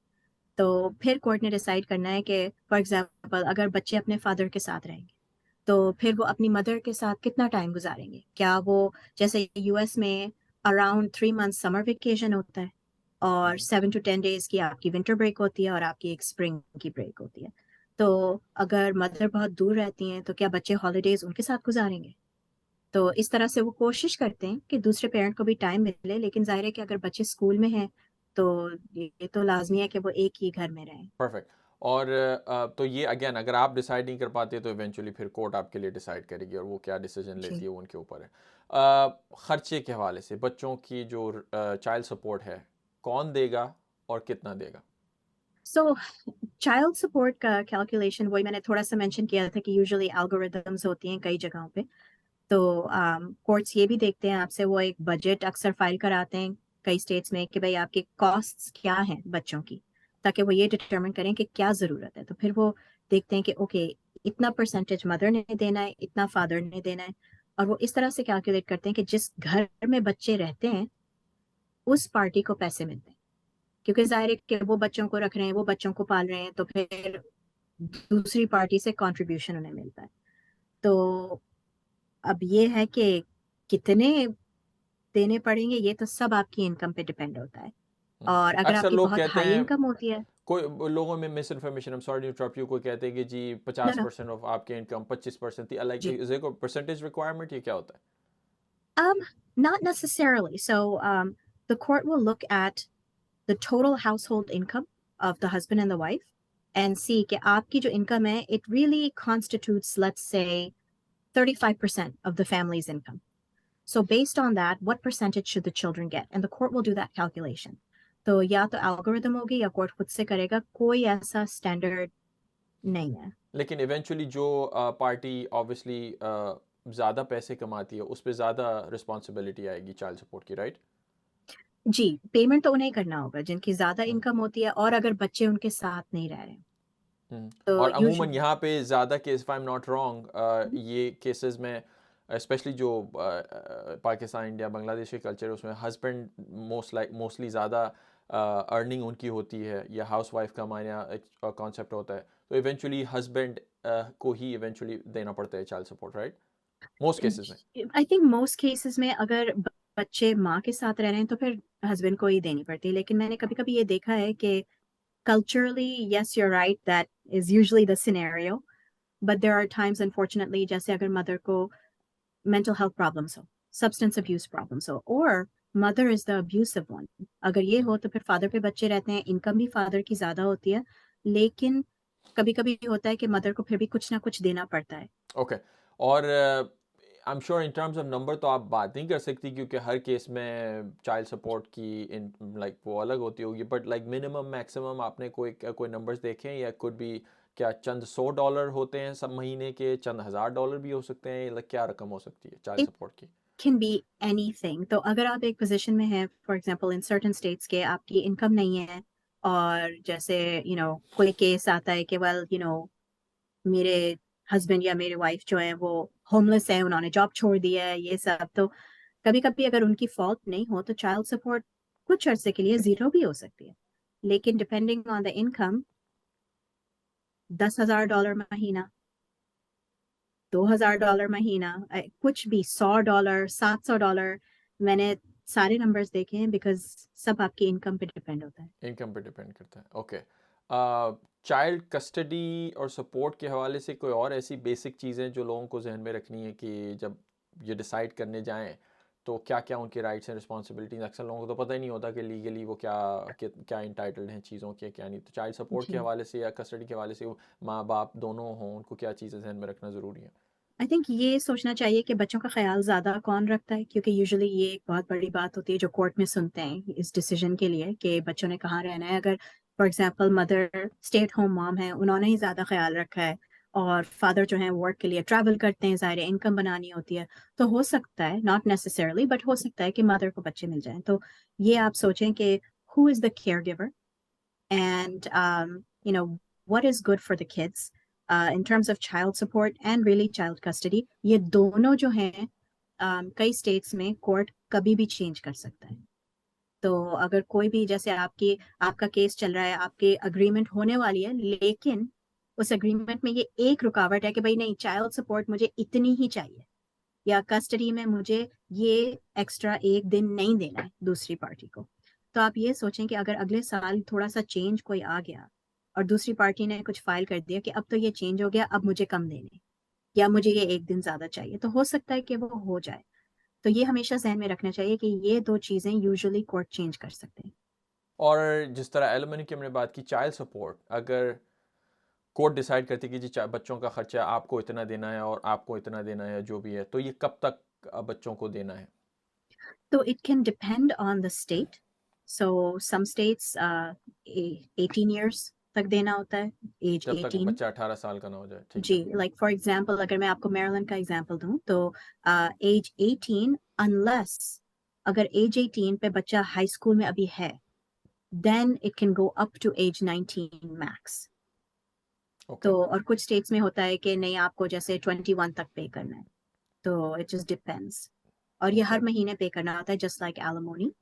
तो फिर कोर्ट ने डिसाइड करना है कि फॉर एग्जाम्पल अगर बच्चे अपने फादर के साथ रहेंगे तो फिर वो अपनी मदर के साथ कितना टाइम गुजारेंगे, क्या वो जैसे यूएस में अराउंड 3 मंथ समर वेकेशन होता है और तो? 7 to 10 days की आपकी विंटर ब्रेक होती है और आपकी एक स्प्रिंग की ब्रेक होती है। तो अगर मदर बहुत दूर रहती हैं तो क्या बच्चे हॉलीडेज उनके साथ गुजारेंगे। तो इस तरह से वो कोशिश करते हैं कि दूसरे पेरेंट को भी टाइम मिले, लेकिन जाहिर है कि अगर बच्चे स्कूल में हैं तो ये तो लाजमी है कि वो एक ही घर में रहें। परफेक्ट। और तो ये अगेन अगर आप डिसाइड नहीं कर पाते तो इवेंचुअली फिर कोर्ट आपके लिए डिसाइड करेगी, और वो क्या डिसीजन लेती जी। है वो उनके ऊपर है। खर्चे के हवाले से बच्चों की जो चाइल्ड सपोर्ट है, कौन देगा और कितना देगा? सो चाइल्ड सपोर्ट का कैलकुलेशन वही मैंने थोड़ा सा मेंशन किया था कि यूजुअली एल्गोरिदम्स होती हैं कई जगहों पे। तो कोर्ट्स ये भी देखते हैं आपसे, वो एक बजट अक्सर फाइल कराते हैं कई स्टेट्स में कि भाई आपके कॉस्ट्स क्या हैं बच्चों की, ताकि वो ये डिटरमिन करें कि क्या ज़रूरत है। तो फिर वो देखते हैं कि ओके इतना परसेंटेज मदर ने देना है, इतना फादर ने देना है, और वो इस तरह से कैलकुलेट करते हैं कि जिस घर में बच्चे रहते हैं उस पार्टी को पैसे मिलते हैं, क्योंकि जाहिर है कि वो बच्चों को रख रहे हैं, वो बच्चों को पाल रहे हैं, तो फिर दूसरी पार्टी से कंट्रीब्यूशन उन्हें मिलता है। तो अब ये है कि कितने देने पड़ेंगे ये तो सब आपकी इनकम पे डिपेंड होता है, और अगर अक्सर आपकी लोग बहुत कहते हाई हैं, इनकम होती है। कोई लोगों में misinformation, I am sorry to interrupt you, कोई कहते हैं कि जी नो 50% नो। ऑफ आपके इनकम, 25% थी, लाइक जी। इज कोई परसेंटेज रिक्वायरमेंट, ये क्या होता um Not necessarily. So the court will look at the total household income of the husband and the wife and see कि आपकी जो income है it really constitutes, let's say, 35% of the family's income. So based on that, what percentage should the children get? And the court will do that calculation. तो या तो algorithm होगी या court खुद से करेगा, कोई ऐसा standard नहीं है। है? लेकिन इवेंचुअली जो पार्टी ऑब्वियसली ज़्यादा पैसे कमाती है उस पर ज़्यादा रिस्पॉन्सिबिलिटी आएगी चाइल्ड सपोर्ट की, राइट? जी, पेमेंट तो उन्हें करना होगा जिनकी ज्यादा इनकम होती है और अगर बच्चे उनके साथ नहीं रह रहे तो और अमूमन यूजुअली। यहाँ पे ज़्यादा case, if I am not wrong, ये केसेस में स्पेशली जो पाकिस्तान, इंडिया, बांग्लादेश के कल्चर है, उसमें हस्बैंड मोस्टली ज़्यादा अर्निंग उनकी होती है, या हाउस वाइफ का माना एक कॉन्सेप्ट होता है, तो इवेंचुअली हस्बैंड को ही इवेंचुअली देना पड़ता है child support, right? Most cases में। आई थिंक मोस्ट केसेस में अगर बच्चे माँ के साथ रह रहे हैं तो फिर हस्बैंड को ही देनी पड़ती है, लेकिन मैंने कभी कभी ये देखा है कि culturally, yes, you're right, that is usually the scenario, but there are times unfortunately जैसे अगर मदर को मेंटल हेल्थ प्रॉब्लम्स हो, सब्सटेंस अब्यूज प्रॉब्लम्स हो, और mother is the abusive one, अगर ये हो तो फिर फादर पे बच्चे रहते हैं, इनकम भी फादर की ज्यादा होती है, लेकिन कभी कभी होता है कि मदर को फिर भी कुछ ना कुछ देना पड़ता है। ओके। और I am sure in terms of number तो आप बात नहीं कर सकती क्योंकि हर केस में चाइल्ड सपोर्ट की इन लाइक वो अलग होती होगी, बट लाइक मिनिमम मैक्सिमम आपने कोई नंबर्स देखे हैं, या कुड बी क्या चंद $100 होते हैं सब महीने के, चंद $1000 भी हो सकते हैं, like क्या रकम हो सकती है चाइल्ड इट सपोर्ट की? Can be anything. तो अगर आप एक पोजीशन में हैं, for example in certain states के आपकी इनकम नहीं है, और जैसे कोई केस आता है कि वेल मेरे हस्बैंड या मेरे वाइफ जो है वो होमलेस है, उन्होंने जॉब छोड़ दिया है, ये सब, तो कभी कभी अगर उनकी फॉल्ट नहीं हो तो चाइल्ड सपोर्ट कुछ अरसे के लिए जीरो भी हो सकती है, लेकिन डिपेंडिंग ऑन द इनकम $10,000 महीना, $2,000 महीना, कुछ भी, $100, $700, मैंने सारे नंबर्स देखे हैं, बिकॉज सब आपकी इनकम पे डिपेंड होता है। इनकम पे डिपेंड करता है। ओके। चाइल्ड कस्टडी और सपोर्ट के हवाले से कोई और ऐसी बेसिक चीज़ें जो लोगों को जहन में रखनी है कि जब ये डिसाइड करने जाएं तो क्या क्या उनके राइट्स एंड रिस्पॉन्सिबिलिटीज, अक्सर लोगों को तो पता ही नहीं होता कि लीगली वो क्या इंटाइटल्ड हैं चीज़ों के, क्या नहीं। तो चाइल्ड सपोर्ट के जी, हवाले से या कस्टडी के हवाले से माँ बाप दोनों हों, उनको क्या चीज़ें जहन में रखना ज़रूरी है? आई थिंक ये सोचना चाहिए कि बच्चों का ख्याल ज़्यादा कौन रखता है, क्योंकि यूजुअली ये एक बहुत बड़ी बात होती है जो कोर्ट में सुनते हैं इस डिसीजन के लिए कि बच्चों ने कहाँ रहना है। अगर for example mother state home mom है, उन्होंने ही ज़्यादा ख्याल रखा है, और फादर जो है वर्क के लिए ट्रैवल करते हैं, ज़ाहिर इनकम बनानी होती है, तो हो सकता है, नॉट नेसेसरली बट हो सकता है कि मदर को बच्चे मिल जाएं। तो ये आप सोचें कि who is the care giver, and what is good for the kids in terms of child support and really child custody, ये दोनों जो हैं कई स्टेट्स में कोर्ट कभी भी चेंज कर सकता है। तो अगर कोई भी, जैसे आपका केस चल रहा है, आपके अग्रीमेंट होने वाली है, लेकिन उस अग्रीमेंट में ये एक रुकावट है कि भाई नहीं, चाइल्ड सपोर्ट मुझे इतनी ही चाहिए, या कस्टडी में मुझे ये एक्स्ट्रा एक दिन नहीं देना है दूसरी पार्टी को, तो आप ये सोचें कि अगर अगले साल थोड़ा सा चेंज कोई आ गया और दूसरी पार्टी ने कुछ फाइल कर दिया कि अब तो ये चेंज हो गया, अब मुझे कम देने, या मुझे ये एक दिन ज्यादा चाहिए, तो हो सकता है कि वो हो जाए। तो ये हमेशा जहन में रखना चाहिए कि ये दो चीजें यूजुअली कोर्ट चेंज कर सकते हैं। और जिस तरह एलिमनी की हमने बात की, चाइल्ड सपोर्ट अगर कोर्ट डिसाइड करती है कि जी बच्चों का खर्चा आपको इतना देना है और आपको इतना देना है, जो भी है, तो ये कब तक बच्चों को देना है? तो it can depend on the state. So some states 18 years तक देना होता है, एज जब तक 18। बच्चा 18 साल का ना हो जाए, ठीक जी, है। लाइक फॉर एग्जांपल अगर मैं आपको मेरीलैंड का एग्जांपल दूं तो एज 18, अनलेस अगर एज 18 पे बच्चा हाई स्कूल में अभी है, then it can go up to age 19 max. Okay. तो और कुछ स्टेट्स में होता है कि नहीं, आपको जैसे 21 तक पे करना है, तो इट जस्ट डिपेंड्स, और ये ओके। हर महीने पे करना होता है, जस्ट लाइक एलिमोनी।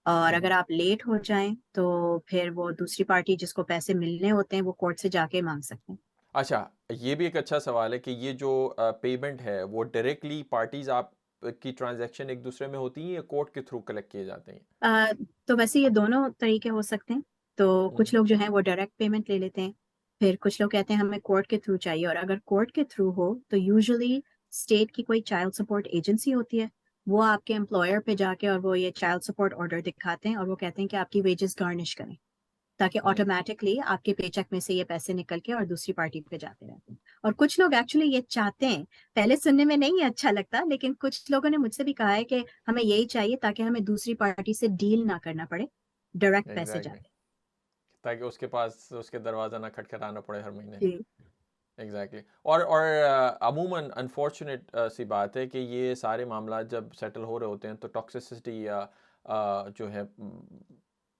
और अगर आप लेट हो जाएं तो फिर वो दूसरी पार्टी जिसको पैसे मिलने होते हैं वो कोर्ट से जाके मांग सकते हैं। अच्छा, ये भी एक अच्छा सवाल है कि ये जो पेमेंट है वो डायरेक्टली पार्टीज आप की ट्रांजैक्शन एक दूसरे में होती हैं या कोर्ट के थ्रू कलेक्ट किए जाते हैं? तो वैसे ये दोनों तरीके हो सकते हैं। तो कुछ लोग जो हैं वो डायरेक्ट पेमेंट ले लेते हैं, फिर कुछ लोग कहते हैं हमें कोर्ट के थ्रू चाहिए, और अगर कोर्ट के थ्रू हो तो यूजुअली स्टेट की कोई चाइल्ड सपोर्ट एजेंसी होती है, वो आपके एम्प्लॉयर पे जाके और वो ये चाइल्ड सपोर्ट ऑर्डर दिखाते हैं और वो कहते हैं कि आपकी वेजेस गार्निश करें, ताकि हम्म। ऑटोमेटिकली आपके पेचेक में से ये पैसे निकल के और दूसरी पार्टी पे जाते रहते हैं। और कुछ लोग एक्चुअली ये चाहते हैं, पहले सुनने में नहीं अच्छा लगता, लेकिन कुछ लोगों ने मुझसे भी कहा है कि हमें यही चाहिए ताकि हमें दूसरी पार्टी से डील ना करना पड़े, डायरेक्ट पैसे एग्जैक्टली, जाते ताकि उसके पास उसके दरवाज़ा ना खटखटाना पड़े हर महीने। हैं। जी, एग्जैक्टली। और अमूमन अनफॉर्चुनेट सी बात है कि ये सारे मामला जब सेटल हो रहे होते हैं तो टॉक्सिसिटी या जो है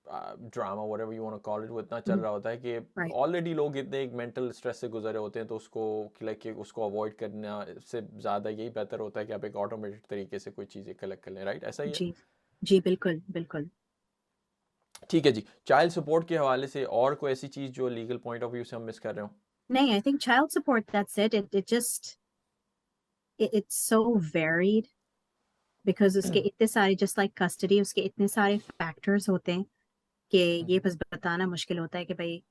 drama whatever you want to call it, वो इतना चल रहा होता है कि राइट। ऑलरेडी लोग इतने एक मेंटल स्ट्रेस से गुजरे होते हैं, तो उसको लाइक कि उसको अवॉइड करना से ज़्यादा यही बेहतर होता है कि आप एक ऑटोमेटेड तरीके से कोई चीज़ें कलेक्ट कर लें, राइट? ऐसा ही है? जी, जी, बिल्कुल बिल्कुल। ठीक है जी। चाइल्ड सपोर्ट के हवाले से और कोई ऐसी चीज़ जो लीगल पॉइंट ऑफ व्यू से हम मिस कर रहे हो? नहीं, I think child support, that's it, it just it's so varied, because उसके इतने सारे, जस्ट लाइक कस्टडी, उसके इतने सारे फैक्टर्स होते हैं कि ये बस बताना मुश्किल होता है कि भाई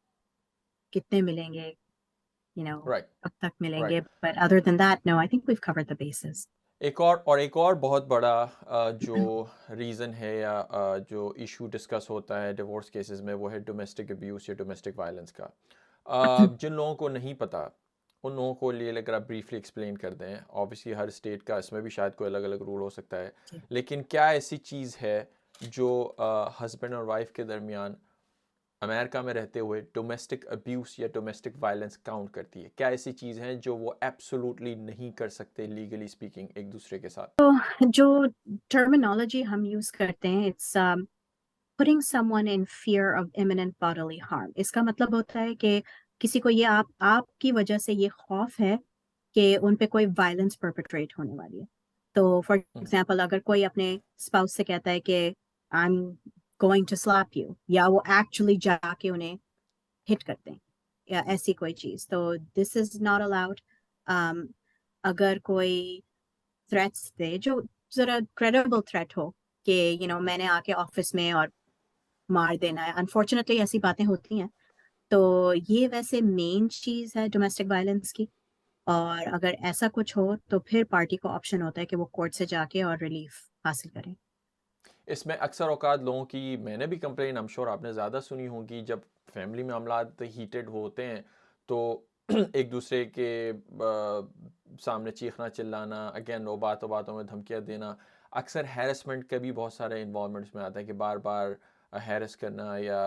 कितने मिलेंगे, you know, राइट, कब तक राइट। मिलेंगे, but other than that, no, I think we've covered the bases. एक और बहुत बड़ा जो रीज़न है या जो इशू डिस्कस होता है डिवोर्स केसेस में, वो है डोमेस्टिक अब्यूज़ या डोमेस्टिक वायलेंस का। जिन लोगों को नहीं पता, उन लोगों को लिए अगर आप ब्रीफली एक्सप्लेन कर दें। ऑब्वियसली हर स्टेट का इसमें भी शायद कोई अलग अलग रूल हो सकता है, जी। लेकिन क्या ऐसी चीज़ है जो हस्बैंड और वाइफ के दरमियान अमेरिका में रहते हुए डोमेस्टिक अब्यूज़ या डोमेस्टिक वायलेंस काउंट करती है? क्या ऐसी चीज़ हैं जो वो एब्सोल्युटली नहीं कर सकते लीगली स्पीकिंग एक दूसरे के साथ? जो टर्मिनोलॉजी हम यूज करते हैं, it's putting someone in fear of imminent bodily harm. इसका मतलब होता है कि किसी को ये आपकी वजह से ये खौफ है कि उन पे कोई वायलेंस परपेट्रेट होने वाली है। तो फॉर हम्म, एग्जांपल अगर कोई अपने स्पाउस से कहता है कि I am going to slap you, या वो एक्चुअली जाके उन्हें हिट करते हैं या ऐसी कोई चीज, तो दिस इज नॉट अलाउड। अगर कोई थ्रेट्स थे जो जरा क्रेडिबल थ्रेट हो कि मैंने आके ऑफिस में और मार देना है, अनफॉर्चुनेटली ऐसी बातें होती हैं। तो ये वैसे मेन चीज है डोमेस्टिक वायलेंस की। और अगर ऐसा कुछ हो तो फिर पार्टी को ऑप्शन होता है कि वो कोर्ट से जाके और रिलीफ हासिल करें। इसमें अक्सर औकात लोगों की मैंने भी कंप्लेन, आई एम श्योर आपने ज़्यादा सुनी होगी, जब फैमिली मामलात हीटेड होते हैं तो एक दूसरे के सामने चीखना चिल्लाना, अगेन वो बातों में धमकियाँ देना, अक्सर हैरेसमेंट का भी बहुत सारे इन्वॉल्वमेंट्स में आता है कि बार बार हैरेस करना या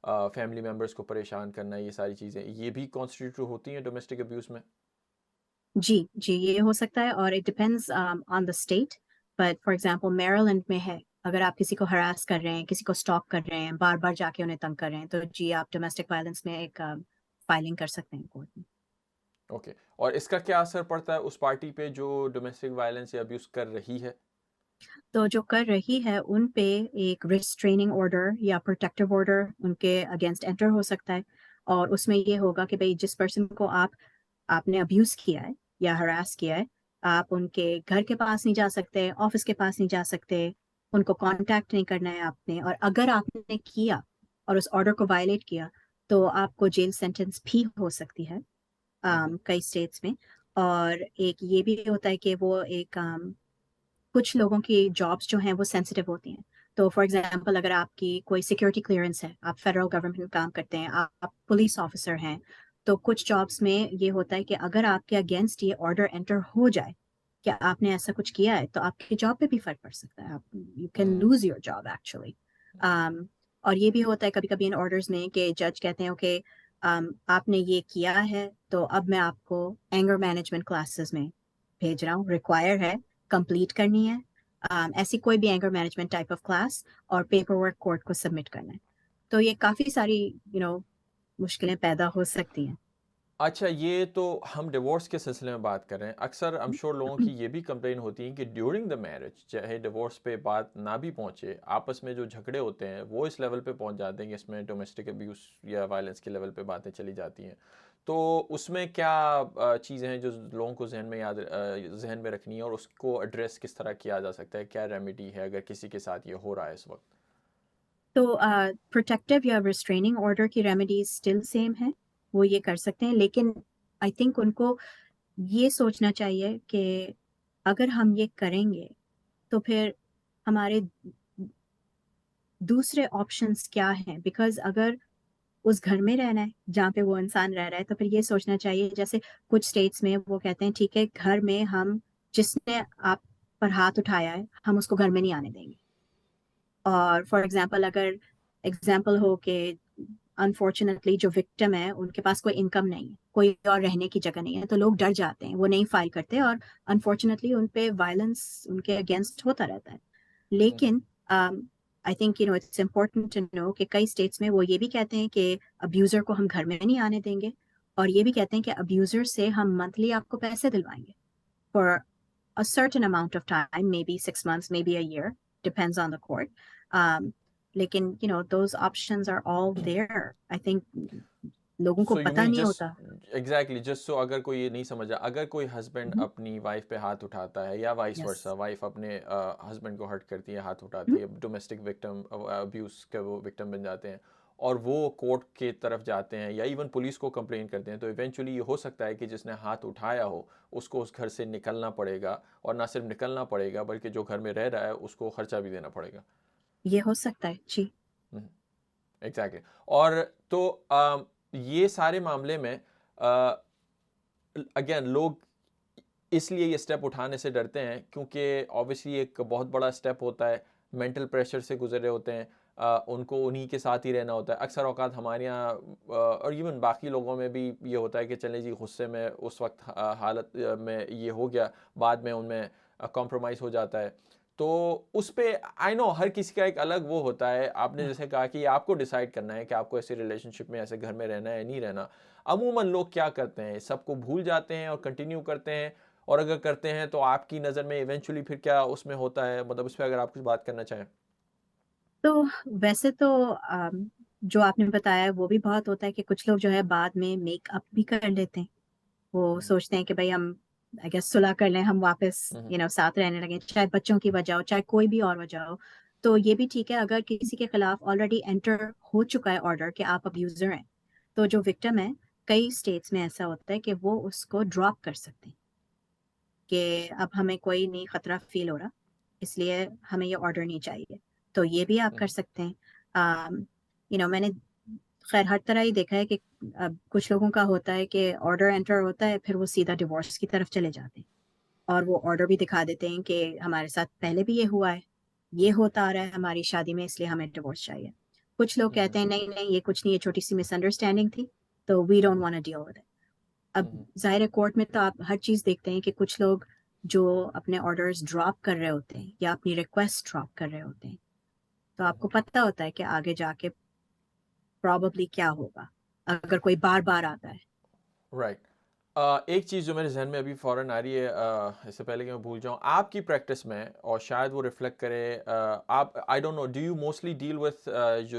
फैमिली मेम्बर्स को परेशान करना, ये सारी चीज़ें ये भी कॉन्स्टिट्यूट होती हैं डोमेस्टिक अब्यूज़ में। जी जी, ये हो सकता है और it depends on the state. But for example Maryland में है, अगर आप किसी को हरास कर रहे हैं, किसी को स्टॉक कर रहे हैं, बार बार जाके उन्हें तंग कर रहे हैं, तो जी आप डोमेस्टिक वायलेंस में एक फाइलिंग कर सकते हैं कोर्ट में। ओके, और इसका क्या असर पड़ता है उस पार्टी पे जो डोमेस्टिक वायलेंस या अब्यूज़ कर रही है? तो जो कर रही है उन पे एक रिस्ट्रेनिंग ऑर्डर या प्रोटेक्टिव ऑर्डर उनके अगेंस्ट एंटर हो सकता है। और उसमें ये होगा कि भाई जिस पर्सन को आपने अब्यूज किया है या हरास किया है, आप उनके घर के पास नहीं जा सकते, ऑफिस के पास नहीं जा सकते, उनको कांटेक्ट नहीं करना है आपने। और अगर आपने किया और उस ऑर्डर को वायलेट किया, तो आपको जेल सेंटेंस भी हो सकती है हम्म, कई स्टेट्स में। और एक ये भी होता है कि वो एक कुछ लोगों की जॉब्स जो हैं वो सेंसिटिव होती हैं। तो फॉर एग्जांपल अगर आपकी कोई सिक्योरिटी क्लियरेंस है, आप फेडरल गवर्नमेंट में काम करते हैं, आप पुलिस ऑफिसर हैं, तो कुछ जॉब्स में ये होता है कि अगर आपके अगेंस्ट ये ऑर्डर एंटर हो जाए कि आपने ऐसा कुछ किया है, तो आपकी जॉब पे भी फर्क पड़ सकता है, आप you can hmm, lose your job actually. और ये भी होता है कभी कभी इन ऑर्डर्स में कि जज कहते हैं ओके, आपने ये किया है, तो अब मैं आपको एंगर मैनेजमेंट क्लासेस में भेज रहा हूँ, रिक्वायर है, कंप्लीट करनी है। ऐसी कोई भी anger management type of class, और पेपर वर्क कोर्ट को सबमिट करना है। तो ये काफी सारी मुश्किलें पैदा हो सकती हैं। अच्छा, ये तो हम डिवोर्स के सिलसिले में बात कर रहे हैं। अक्सर आई एम श्योर लोगों की ये भी कंप्लेन होती है कि ड्यूरिंग द मैरिज, चाहे डिवोर्स पे बात ना भी पहुंचे, आपस में जो झगड़े होते हैं वो इस लेवल पे पहुंच जाते हैं कि इसमें डोमेस्टिक अब्यूज़ या वायलेंस के लेवल पे बातें चली जाती हैं। तो उसमें क्या चीज़ें हैं जो लोगों को जहन में रखनी है और उसको एड्रेस किस तरह किया जा सकता है? क्या रेमेडी है अगर किसी के साथ ये हो रहा है इस वक्त? तो प्रोटेक्टिव या रिस्ट्रेनिंग ऑर्डर की रेमेडीज स्टिल सेम है, वो ये कर सकते हैं। लेकिन आई थिंक उनको ये सोचना चाहिए कि अगर हम ये करेंगे तो फिर हमारे दूसरे ऑप्शंस क्या हैं। बिकॉज अगर उस घर में रहना है जहाँ पे वो इंसान रह रहा है, तो फिर ये सोचना चाहिए, जैसे कुछ स्टेट्स में वो कहते हैं ठीक है, घर में हम जिसने आप पर हाथ उठाया है हम उसको घर में नहीं आने देंगे। और फॉर एग्जांपल अगर एग्जांपल हो कि अनफॉर्चुनेटली जो विक्टिम है उनके पास कोई इनकम नहीं है, कोई और रहने की जगह नहीं है, तो लोग डर जाते हैं, वो नहीं फाइल करते, और अनफॉर्चुनेटली उन पे वायलेंस उनके अगेंस्ट होता रहता है। हम्म, लेकिन I think it's important to know कि कई स्टेट्स में वो ये भी कहते हैं कि अब्यूजर को हम घर में नहीं आने देंगे, और ये भी कहते हैं कि अब्यूजर से हम मंथली आपको पैसे दिलवाएंगे for a certain amount of time, maybe 6 months, maybe a year, depends on the court. Um, लेकिन those options are all there. I think लोगों को सो यू पता मीन नहीं होता। जस्ट एग्जैक्टली जस्ट सो अगर कोई ये नहीं समझा, अगर कोई हस्बैंड Mhm. अपनी वाइफ पे हाथ उठाता है या वाइस वर्सा, Yes. वाइफ अपने हस्बैंड को हर्ट करती है, हाथ Mhm. उठाती है, डोमेस्टिक विक्टिम अब्यूज़ के वो विक्टिम बन जाते हैं, और वो कोर्ट के तरफ जाते हैं या इवन पुलिस को कंप्लेन करते हैं, तो इवेंचुअली ये हो सकता है कि जिसने हाथ उठाया हो उसको उस घर से निकलना पड़ेगा, और ना सिर्फ निकलना पड़ेगा बल्कि जो घर में रह रहा है उसको खर्चा भी देना पड़ेगा। ये हो सकता है जी। एग्जैक्टली। और तो ये सारे मामले में अगेन लोग इसलिए ये स्टेप उठाने से डरते हैं क्योंकि ऑब्वियसली एक बहुत बड़ा स्टेप होता है, मेंटल प्रेशर से गुजरे होते हैं, उनको उन्हीं के साथ ही रहना होता है। अक्सर औकात हमारे यहाँ और इवन बाकी लोगों में भी ये होता है कि चलें जी गुस्से में उस वक्त हालत में ये हो गया, बाद में उनमें कॉम्प्रोमाइज़ हो जाता है। तो उस पे आई नो हर किसी का एक अलग वो होता है। आपने जैसे कहा कि आपको डिसाइड करना है कि आपको ऐसे रिलेशनशिप में ऐसे घर में रहना है या नहीं रहना। अमूमन लोग क्या करते हैं, सबको भूल जाते हैं और कंटिन्यू करते हैं, और अगर करते हैं तो आपकी नज़र में इवेंचुअली फिर क्या उसमें होता है, मतलब उस पर अगर आप कुछ बात करना चाहें। तो वैसे तो जो आपने बताया वो भी बहुत होता है कि कुछ लोग जो है बाद में मेकअप भी कर लेते हैं। वो सोचते हैं कि भाई हम आई गेस सुलह कर लें, हम वापस साथ रहने लगे, चाहे बच्चों की वजह हो चाहे कोई भी और वजह हो। तो ये भी ठीक है अगर किसी के खिलाफ ऑलरेडी एंटर हो चुका है ऑर्डर कि आप अब्यूजर हैं, तो जो विक्टिम है कई स्टेट्स में ऐसा होता है कि वो उसको ड्रॉप कर सकते हैं कि अब हमें कोई नहीं खतरा फील हो रहा, इसलिए हमें ये ऑर्डर नहीं चाहिए। तो ये भी आप कर सकते हैं। मैंने खैर हर तरह ही देखा है कि अब कुछ लोगों का होता है कि ऑर्डर एंटर होता है फिर वो सीधा डिवोर्स की तरफ चले जाते हैं, और वो ऑर्डर भी दिखा देते हैं कि हमारे साथ पहले भी ये हुआ है, ये होता आ रहा है हमारी शादी में, इसलिए हमें डिवोर्स चाहिए। कुछ लोग कहते हैं नहीं नहीं ये कुछ नहीं, ये छोटी सी मिसअंडरस्टैंडिंग थी, तो we don't want to deal with it. अब जाहिर है कोर्ट में तो आप हर चीज देखते हैं कि कुछ लोग जो अपने ऑर्डर्स ड्रॉप कर रहे होते हैं या अपनी रिक्वेस्ट ड्रॉप कर रहे होते हैं, तो आपको पता होता है कि आगे जाके प्रॉबली क्या होगा अगर कोई बार बार आता है। राइट। एक चीज़ जो मेरे जहन में अभी फ़ौरन आ रही है, इससे पहले कि मैं भूल जाऊँ, आपकी प्रैक्टिस में और शायद वो रिफ्लेक्ट करे, आप I don't know, do you mostly deal with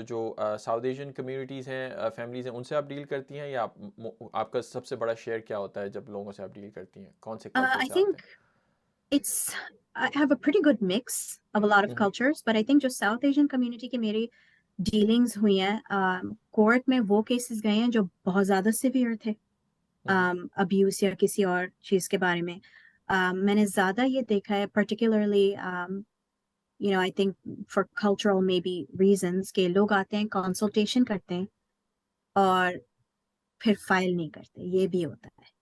जो साउथ एशियन कम्युनिटीज़ हैं, फैमिलीज़ हैं, उनसे आप डील करती हैं, या आपका सबसे बड़ा शेयर क्या होता है जब लोगों से आप डील करती हैं, कौन से कल्चर आई से आते think it's I have a pretty good mix of a lot of हैं? cultures, but I think जो साउथ एशियन कम्युनिटी की मेरी डीलिंग्स हुई हैं कोर्ट में वो केसेस गए हैं जो बहुत ज्यादा सिवियर थे, अब्यूज या किसी और चीज के बारे में। मैंने ज्यादा ये देखा है particularly I think for cultural may be reasons के लोग आते हैं कंसल्टेशन करते हैं और फिर फाइल नहीं करते, ये भी होता है।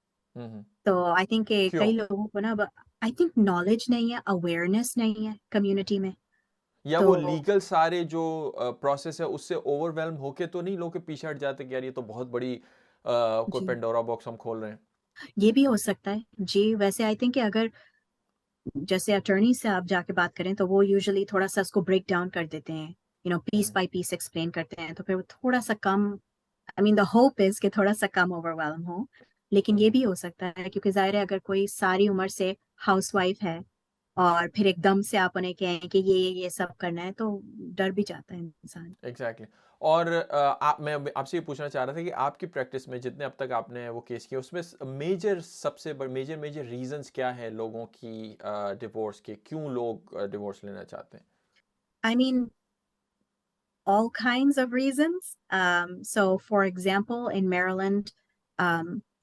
तो आई थिंक क्यों? कई लोगों को ना आई थिंक नॉलेज नहीं है, अवेयरनेस नहीं है कम्युनिटी में। या तो वो लीगल सारे जो प्रोसेस है उससे ओवरवेल्म होके तो नहीं लोग के पीछे हट जाते कि यार ये तो बहुत बड़ी कोई जी पेंडोरा बॉक्स हम खोल रहे हैं। ये भी हो सकता है जी। वैसे आई थिंक कि अगर जैसे अटर्नी से आप जाके बात करें तो वो यूजुअली थोड़ा सा उसको ब्रेक डाउन कर देते हैं, पीस बाय पीस एक्सप्लेन करते हैं, तो फिर वो थोड़ा सा कम, I mean the hope is कि थोड़ा सा कम ओवरवेलम हो। लेकिन ये भी हो सकता है क्योंकि जाहिर है अगर कोई सारी उम्र से हाउसवाइफ है और फिर एकदम से आप उन्हें कहें कि ये सब करना है, तो डर भी जाता है इंसान। Exactly exactly. और मैं आपसे ये पूछना चाह रहा था कि आपकी प्रैक्टिस में जितने अब तक आपने वो केस किए उसमें मेजर सबसे बड़े मेजर मेजर रीजंस क्या है लोगों की डिवोर्स के, क्यों लोग डिवोर्स लेना चाहते हैं? I mean all kinds of reasons. So for example, in Maryland,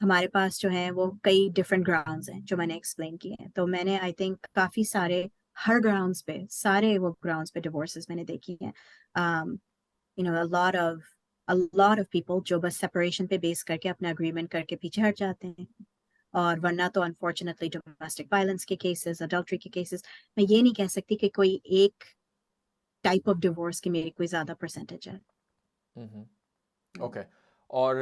हमारे पास जो है वो कई different grounds हैं जो मैंने explain किए हैं। तो मैंने I think काफी सारे हर grounds पे, सारे वो grounds पे divorces मैंने देखी हैं। A lot of people जो बस separation पे base करके अपना agreement करके पीछे हट जाते हैं, और वरना तो unfortunately domestic violence के cases, adultery के cases, मैं ये नहीं कह सकती कि कोई एक टाइप ऑफ डिवोर्स की मेरी कोई ज्यादा परसेंटेज है। ओके। और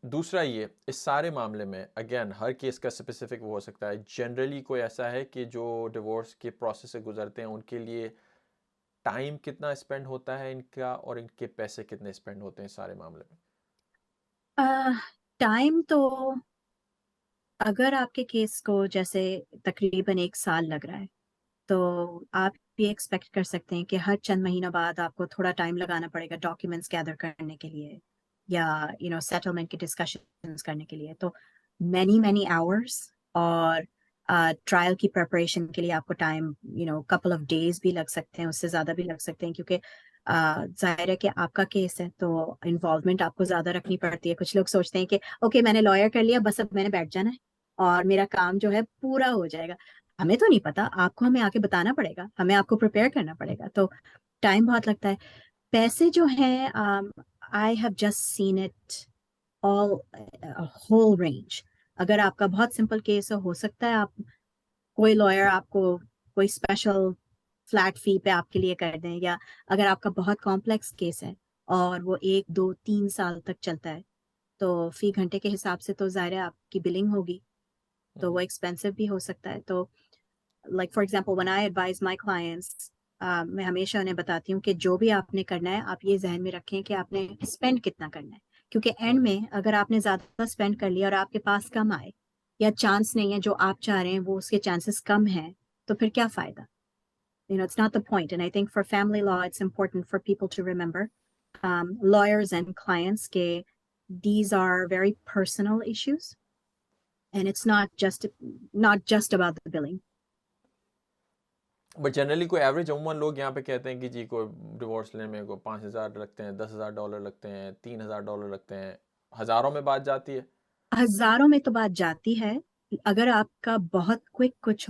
दूसरा ये इस सारे मामले में अगेन हर केस का स्पेसिफिक वो हो सकता है, जनरली कोई ऐसा है कि जो डिवोर्स के प्रोसेस से गुजरते हैं उनके लिए टाइम कितना स्पेंड होता है इनका, और इनके पैसे कितने स्पेंड होते हैं इस सारे मामले में? टाइम तो अगर आपके केस को जैसे तकरीबन 1 साल लग रहा है, तो आप भी एक्सपेक्ट कर सकते हैं कि हर चंद महीनों बाद आपको थोड़ा टाइम लगाना पड़ेगा डॉक्यूमेंट्स गैदर करने के लिए या सेटलमेंट के डिस्कशंस करने के लिए। तो मैनी मैनी आवर्स, और ट्रायल की प्रिपरेशन के लिए आपको टाइम कपल ऑफ डेज भी लग सकते हैं, उससे ज़्यादा भी लग सकते हैं, क्योंकि जाहिर है कि आपका केस है तो इन्वॉल्वमेंट आपको ज्यादा रखनी पड़ती है। कुछ लोग सोचते हैं कि ओके मैंने लॉयर कर लिया, बस अब मैंने बैठ जाना है और मेरा काम जो है पूरा हो जाएगा। हमें तो नहीं पता, आपको हमें आके बताना पड़ेगा, हमें आपको प्रिपेयर करना पड़ेगा, तो टाइम बहुत लगता है। पैसे जो हैं, I have just seen it all, whole range. अगर आपका बहुत सिंपल केस हो सकता है आप कोई लॉयर आपको कोई स्पेशल फ्लैट फी पे आपके लिए कर दें, या अगर आपका बहुत कॉम्प्लेक्स केस है और वो 1 2 3 साल तक चलता है तो फी घंटे के हिसाब से तो ज़ाहिर है आपकी बिलिंग होगी, तो वो एक्सपेंसिव भी हो सकता है। तो like for example when I advise my clients, मैं हमेशा उन्हें बताती हूँ कि जो भी आपने करना है आप ये जहन में रखें कि आपने स्पेंड कितना करना है, क्योंकि एंड में अगर आपने ज़्यादा स्पेंड कर लिया और आपके पास कम आए या चांस नहीं है जो आप चाह रहे हैं वो उसके चांसेस कम हैं, तो फिर क्या फ़ायदा? You know, it's not the point. And I think for family law, it's important for people to remember, lawyers and clients, these are very personal issues, and it's not just about the billing. But generally कोई average अमूमन लोग यहाँ पे कहते हैं कि जी कोई divorce लेने में को 5,000 लगते हैं, $10,000 लगते हैं, $3,000 लगते हैं, हज़ारों में बात जाती है। हजारों में तो बात जाती है। अगर आपका बहुत क्विक कुछ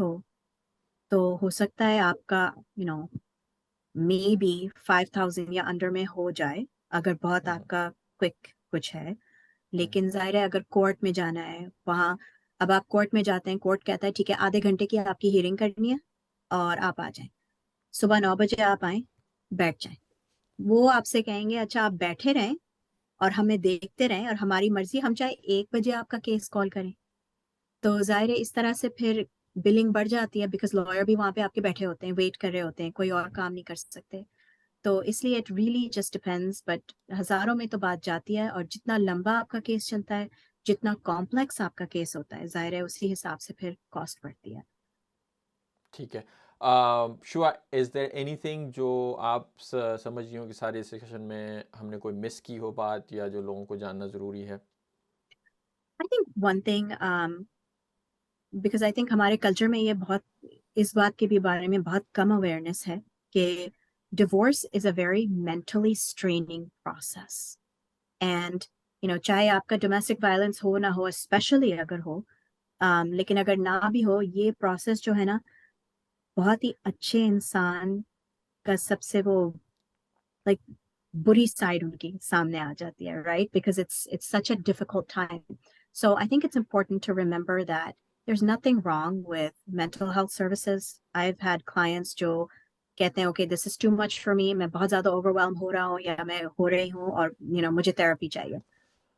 तो हो सकता है आपका नो मे बी 5,000 या अंडर में हो जाए, अगर बहुत आपका क्विक कुछ है। लेकिन जाहिर है अगर कोर्ट में जाना है वहाँ, अब आप कोर्ट में जाते हैं, कोर्ट कहता है ठीक है आधे घंटे की आपकी हियरिंग करनी है और आप आ जाएं, सुबह 9 बजे आप आए, बैठ जाएं। वो आपसे कहेंगे अच्छा आप बैठे रहें और हमें देखते रहें और हमारी मर्जी, हम चाहे 1 बजे आपका केस कॉल करें। तो जाहिर है इस तरह से फिर बिलिंग बढ़ जाती है, बिकॉज लॉयर भी वहां पे आपके बैठे होते हैं, वेट कर रहे होते हैं, कोई और काम नहीं कर सकते। तो इसलिए it really just depends, but हजारों में तो बात जाती है, और जितना लंबा आपका केस चलता है, जितना कॉम्प्लेक्स आपका केस होता है, जाहिर है उसी हिसाब से फिर कॉस्ट बढ़ती है। ठीक है। शुआ, इज़ देयर एनीथिंग जो आप समझ रही हो कि सारे सेशन में हमने कोई मिस की हो बात, या जो लोगों को जानना ज़रूरी है? I think one thing, because I think हमारे कल्चर में ये बहुत, इस बात के भी बारे में बहुत कम अवेयरनेस है कि divorce is a very mentally straining process. And चाहे आपका डोमेस्टिक वायलेंस हो ना हो, स्पेशली अगर हो, लेकिन अगर ना भी हो, ये प्रोसेस जो है ना, बहुत ही अच्छे इंसान का सबसे वो लाइक बुरी साइड उनकी सामने आ जाती है, right? Because it's such a difficult time. So I think it's important to remember that there's nothing wrong with mental health services. I've had clients जो कहते हैं okay this is too much for me, मैं बहुत ज्यादा overwhelm हो रहा हूँ या मैं हो रही हूँ और मुझे थेरेपी चाहिए,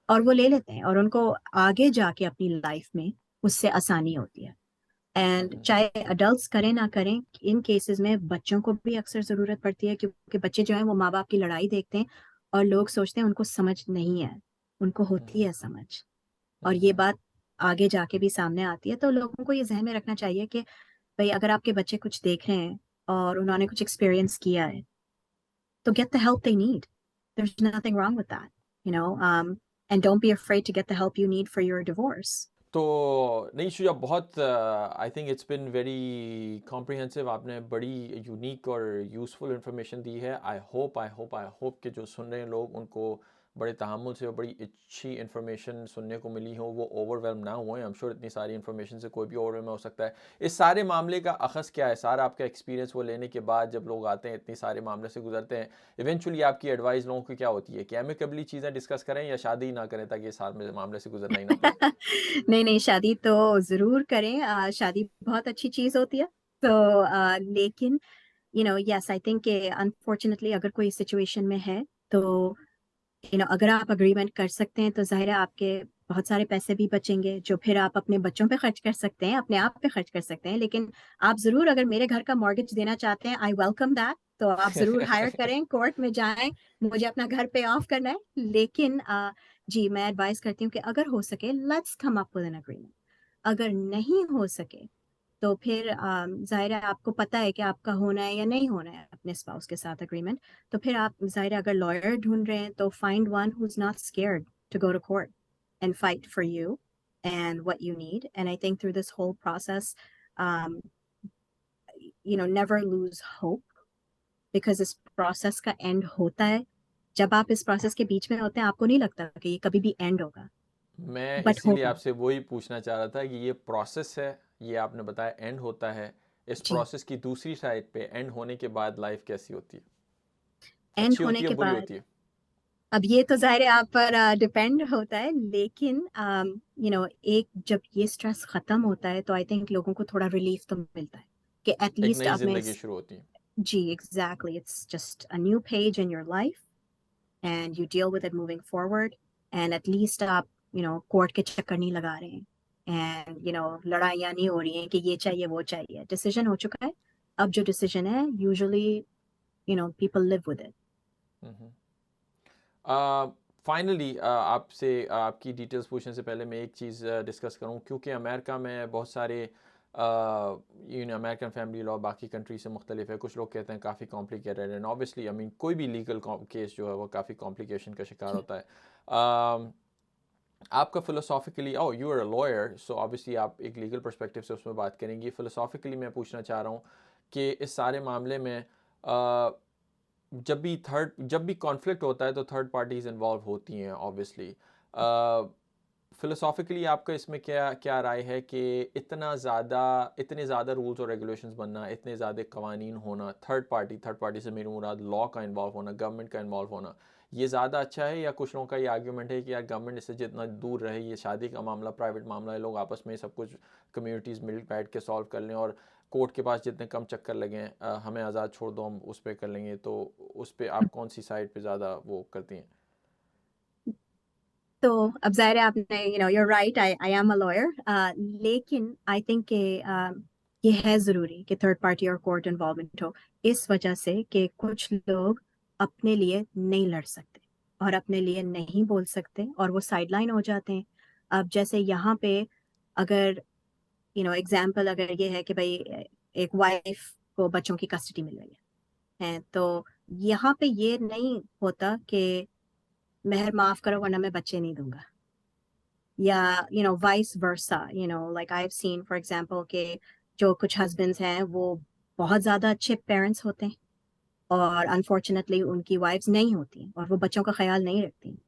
और वो ले लेते हैं और उनको आगे जाके अपनी लाइफ में उससे आसानी होती है। एंड चाहे अडल्ट्स करें ना करें, इन केसेस में बच्चों को भी अक्सर जरूरत पड़ती है, क्योंकि बच्चे जो हैं वो माँ बाप की लड़ाई देखते हैं और लोग सोचते हैं उनको समझ नहीं है, उनको होती है समझ, और ये बात आगे जाके भी सामने आती है। तो लोगों को ये जहन में रखना चाहिए कि भाई अगर आपके बच्चे कुछ देख रहे हैं और उन्होंने कुछ एक्सपीरियंस किया है, तो get the help they need. There's nothing wrong with that, and don't be afraid to get the help you need for your divorce. तो नहीं शुजा, बहुत आई think it's been very comprehensive. आपने बड़ी यूनिक और यूज़फुल इन्फॉर्मेशन दी है। I hope कि जो सुन रहे हैं लोग, उनको बड़े तहम्मुल से और बड़ी अच्छी इन्फॉर्मेशन सुनने को मिली हो, वो ओवरवेलम ना हुए। आई एम श्योर इतनी सारी इन्फॉर्मेशन से कोई भी ओवरवेलम हो सकता है। इस सारे मामले का अखज़ क्या है? सारा आपका एक्सपीरियंस वो लेने के बाद जब लोग आते हैं, इतने सारे मामले से गुजरते हैं, इवेंचुअली आपकी एडवाइस लोगों की क्या होती है कि एमिकेबली चीज़ें डिस्कस करें या शादी ना करें, ताकि इस सारे मामले से गुजरना ही ना पड़े? नहीं नहीं, शादी तो जरूर करें, शादी बहुत अच्छी चीज होती है। तो लेकिन यस आई थिंक अनफॉर्चुनेटली अगर कोई सिचुएशन में है तो अगर आप अग्रीमेंट कर सकते हैं तो जाहिर है आपके बहुत सारे पैसे भी बचेंगे, जो फिर आप अपने बच्चों पे खर्च कर सकते हैं, अपने आप पे खर्च कर सकते हैं। लेकिन आप जरूर अगर मेरे घर का मॉर्गेज देना चाहते हैं, आई वेलकम दैट, तो आप जरूर हायर करें, कोर्ट में जाएं, मुझे अपना घर पे ऑफ करना है। लेकिन जी मैं एडवाइस करती हूँ कि अगर हो सके let's come up with an agreement. अगर नहीं हो सके तो फिर जाहिर है आपको पता है कि आपका होना है या नहीं होना है अपने स्पाउस के साथ अग्रीमेंट, तो फिर आप जाहिर है अगर लॉयर ढूंढ रहे हैं तो find one who is not scared to go to court and fight for you and what you need. And I think through this whole process, um, never lose hope, because इस process का and होता है। जब आप इस process के बीच में होते हैं आपको नहीं लगता कि ये कभी भी एंड होगा, मैं बट इसीलिए होगा। आपसे वही पूछना चाह रहा था कि ये प्रोसेस है, ये आपने बताया एंड होता है, इस जी, प्रोसेस की दूसरी साइड पे एंड होने के बाद लाइफ कैसी होती है? एंड अच्छी होने होती है, के बुरी बाद होती है? अब ये तो ज़ाहिर है आप पर डिपेंड होता है, लेकिन एक जब ये स्ट्रेस खत्म होता है तो आई थिंक लोगों को थोड़ा रिलीफ तो मिलता है कि एक एटलीस्ट नई अब मैं जिंदगी शुरू होती है। जी exactly, it's just a new page in your life and you deal with it moving forward. And at least आप कोर्ट के चक्कर नहीं लगा रहे हैं, एंड लड़ाइयाँ नहीं हो रही हैं कि ये चाहिए वो चाहिए, डिसीजन हो चुका है। अब जो डिसीजन है usually people live with it. Finally आपसे आपकी डिटेल्स पूछने से पहले मैं एक चीज़ डिस्कस करूं, क्योंकि अमेरिका में बहुत सारे अमेरिकन फैमिली लॉ बाकी कंट्री से मुख्तलिफ है। कुछ लोग कहते हैं काफ़ी कॉम्प्लिकेटेड है, ऑब्वियसली आई मीन कोई भी लीगल केस जो है वो काफ़ी कॉम्प्लिकेशन का शिकार होता है। आपका philosophically, oh you are a lawyer, so obviously आप एक लीगल पर्सपेक्टिव से उसमें बात करेंगी। फ़िलोसॉफिकली मैं पूछना चाह रहा हूँ कि इस सारे मामले में जब भी कॉन्फ्लिक्ट होता है तो थर्ड पार्टीज इन्वॉल्व होती हैं ऑब्वियसली। फिलोसॉफिकली आपका इसमें क्या क्या राय है कि इतने ज़्यादा रूल्स और रेगुलेशंस बनना, इतने ज़्यादा कवानीन होना, थर्ड पार्टी से मेरी मुराद लॉ का इन्वॉल्व होना, गवर्नमेंट का इन्वॉल्व होना, ये ज़्यादा अच्छा है? या कुछ लोगों का ये आर्ग्यूमेंट है कि यार गवर्नमेंट इससे जितना दूर रहे, ये शादी का मामला प्राइवेट मामला है, लोग आपस में सब कुछ कम्युनिटीज़ मिल बैठ के सॉल्व कर लें, और कोर्ट के पास जितने कम चक्कर लगें, हमें आज़ाद छोड़ दो, हम उस पर कर लेंगे। तो उस पर आप कौन सी साइड पे ज़्यादा वो करती हैं? तो अब ज़ाहिर है आपने you're right, I am a lawyer, लेकिन आई थिंक कि ये है ज़रूरी कि थर्ड पार्टी और कोर्ट इन्वॉल्वमेंट हो, इस वजह से कि कुछ लोग अपने लिए नहीं लड़ सकते और अपने लिए नहीं बोल सकते और वो साइडलाइन हो जाते हैं। अब जैसे यहाँ पे अगर एग्जाम्पल अगर ये है कि भाई एक वाइफ को बच्चों की कस्टडी मिल रही है, तो यहाँ पे ये नहीं होता कि मेहर माफ करो वरना मैं बच्चे नहीं दूंगा, या vice versa, like I have seen for example के जो कुछ हस्बैंड्स हैं वो बहुत ज्यादा अच्छे पेरेंट्स होते हैं और अनफॉर्चुनेटली उनकी वाइफ्स नहीं होती हैं और वो बच्चों का ख्याल नहीं रखती हैं।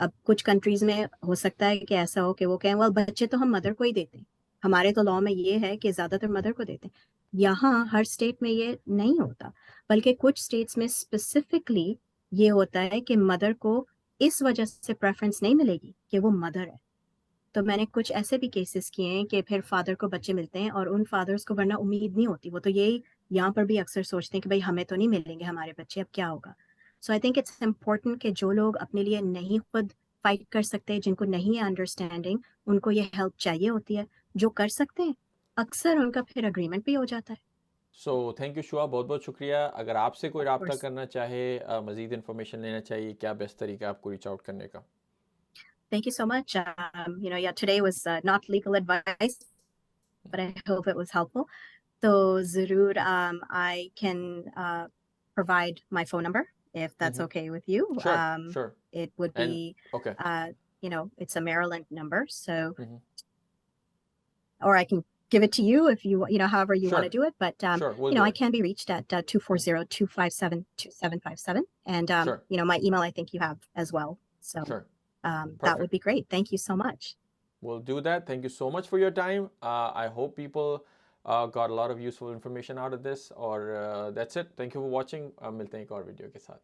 अब कुछ कंट्रीज में हो सकता है कि ऐसा हो कि वो कहें well बच्चे तो हम मदर को ही देते हैं, हमारे तो लॉ में ये है कि ज्यादातर मदर को देते हैं। यहाँ हर स्टेट में ये नहीं होता, बल्कि कुछ स्टेट्स में स्पेसिफिकली ये होता है कि मदर को इस वजह से प्रेफरेंस नहीं मिलेगी कि वो मदर है। तो मैंने कुछ ऐसे भी केसेस किए हैं कि फिर फादर को बच्चे मिलते हैं और उन फादर्स को वरना उम्मीद नहीं होती, वो तो यही यहाँ पर भी अक्सर सोचते हैं कि भाई हमें तो नहीं मिलेंगे हमारे बच्चे, अब क्या होगा। सो आई थिंक इट्स इम्पोर्टेंट कि जो लोग अपने लिए नहीं खुद फाइट कर सकते, जिनको नहीं है अंडरस्टैंडिंग, उनको ये हेल्प चाहिए होती है। जो कर सकते हैं अक्सर उनका फिर अग्रीमेंट भी हो जाता है। सो थैंक यू शुआ, बहुत बहुत शुक्रिया। अगर आपसे कोई ऑफ रब्ता कोर्स, करना चाहे, मज़ीद इन्फॉर्मेशन लेना चाहिए, क्या बेस्ट तरीका है आपको रीच आउट करने का? Thank you so much. yeah, today was not legal advice, but I hope it was helpful. तो ज़रूर I can provide my phone number if that's hmm. okay with you. Sure sure. It would be, and okay. it's a Maryland number, so hmm. or I can give it to you if however you want to sure do it. But sure, will do I it. can be reached at 240-257-2757, and sure my email I think you have as well. So sure, that would perfect. be great. Thank you so much. We'll do that. Thank you so much for your time. I hope people got a lot of useful information out of this. Or that's it. Thank you for watching. मिलते हैं एक और video के साथ।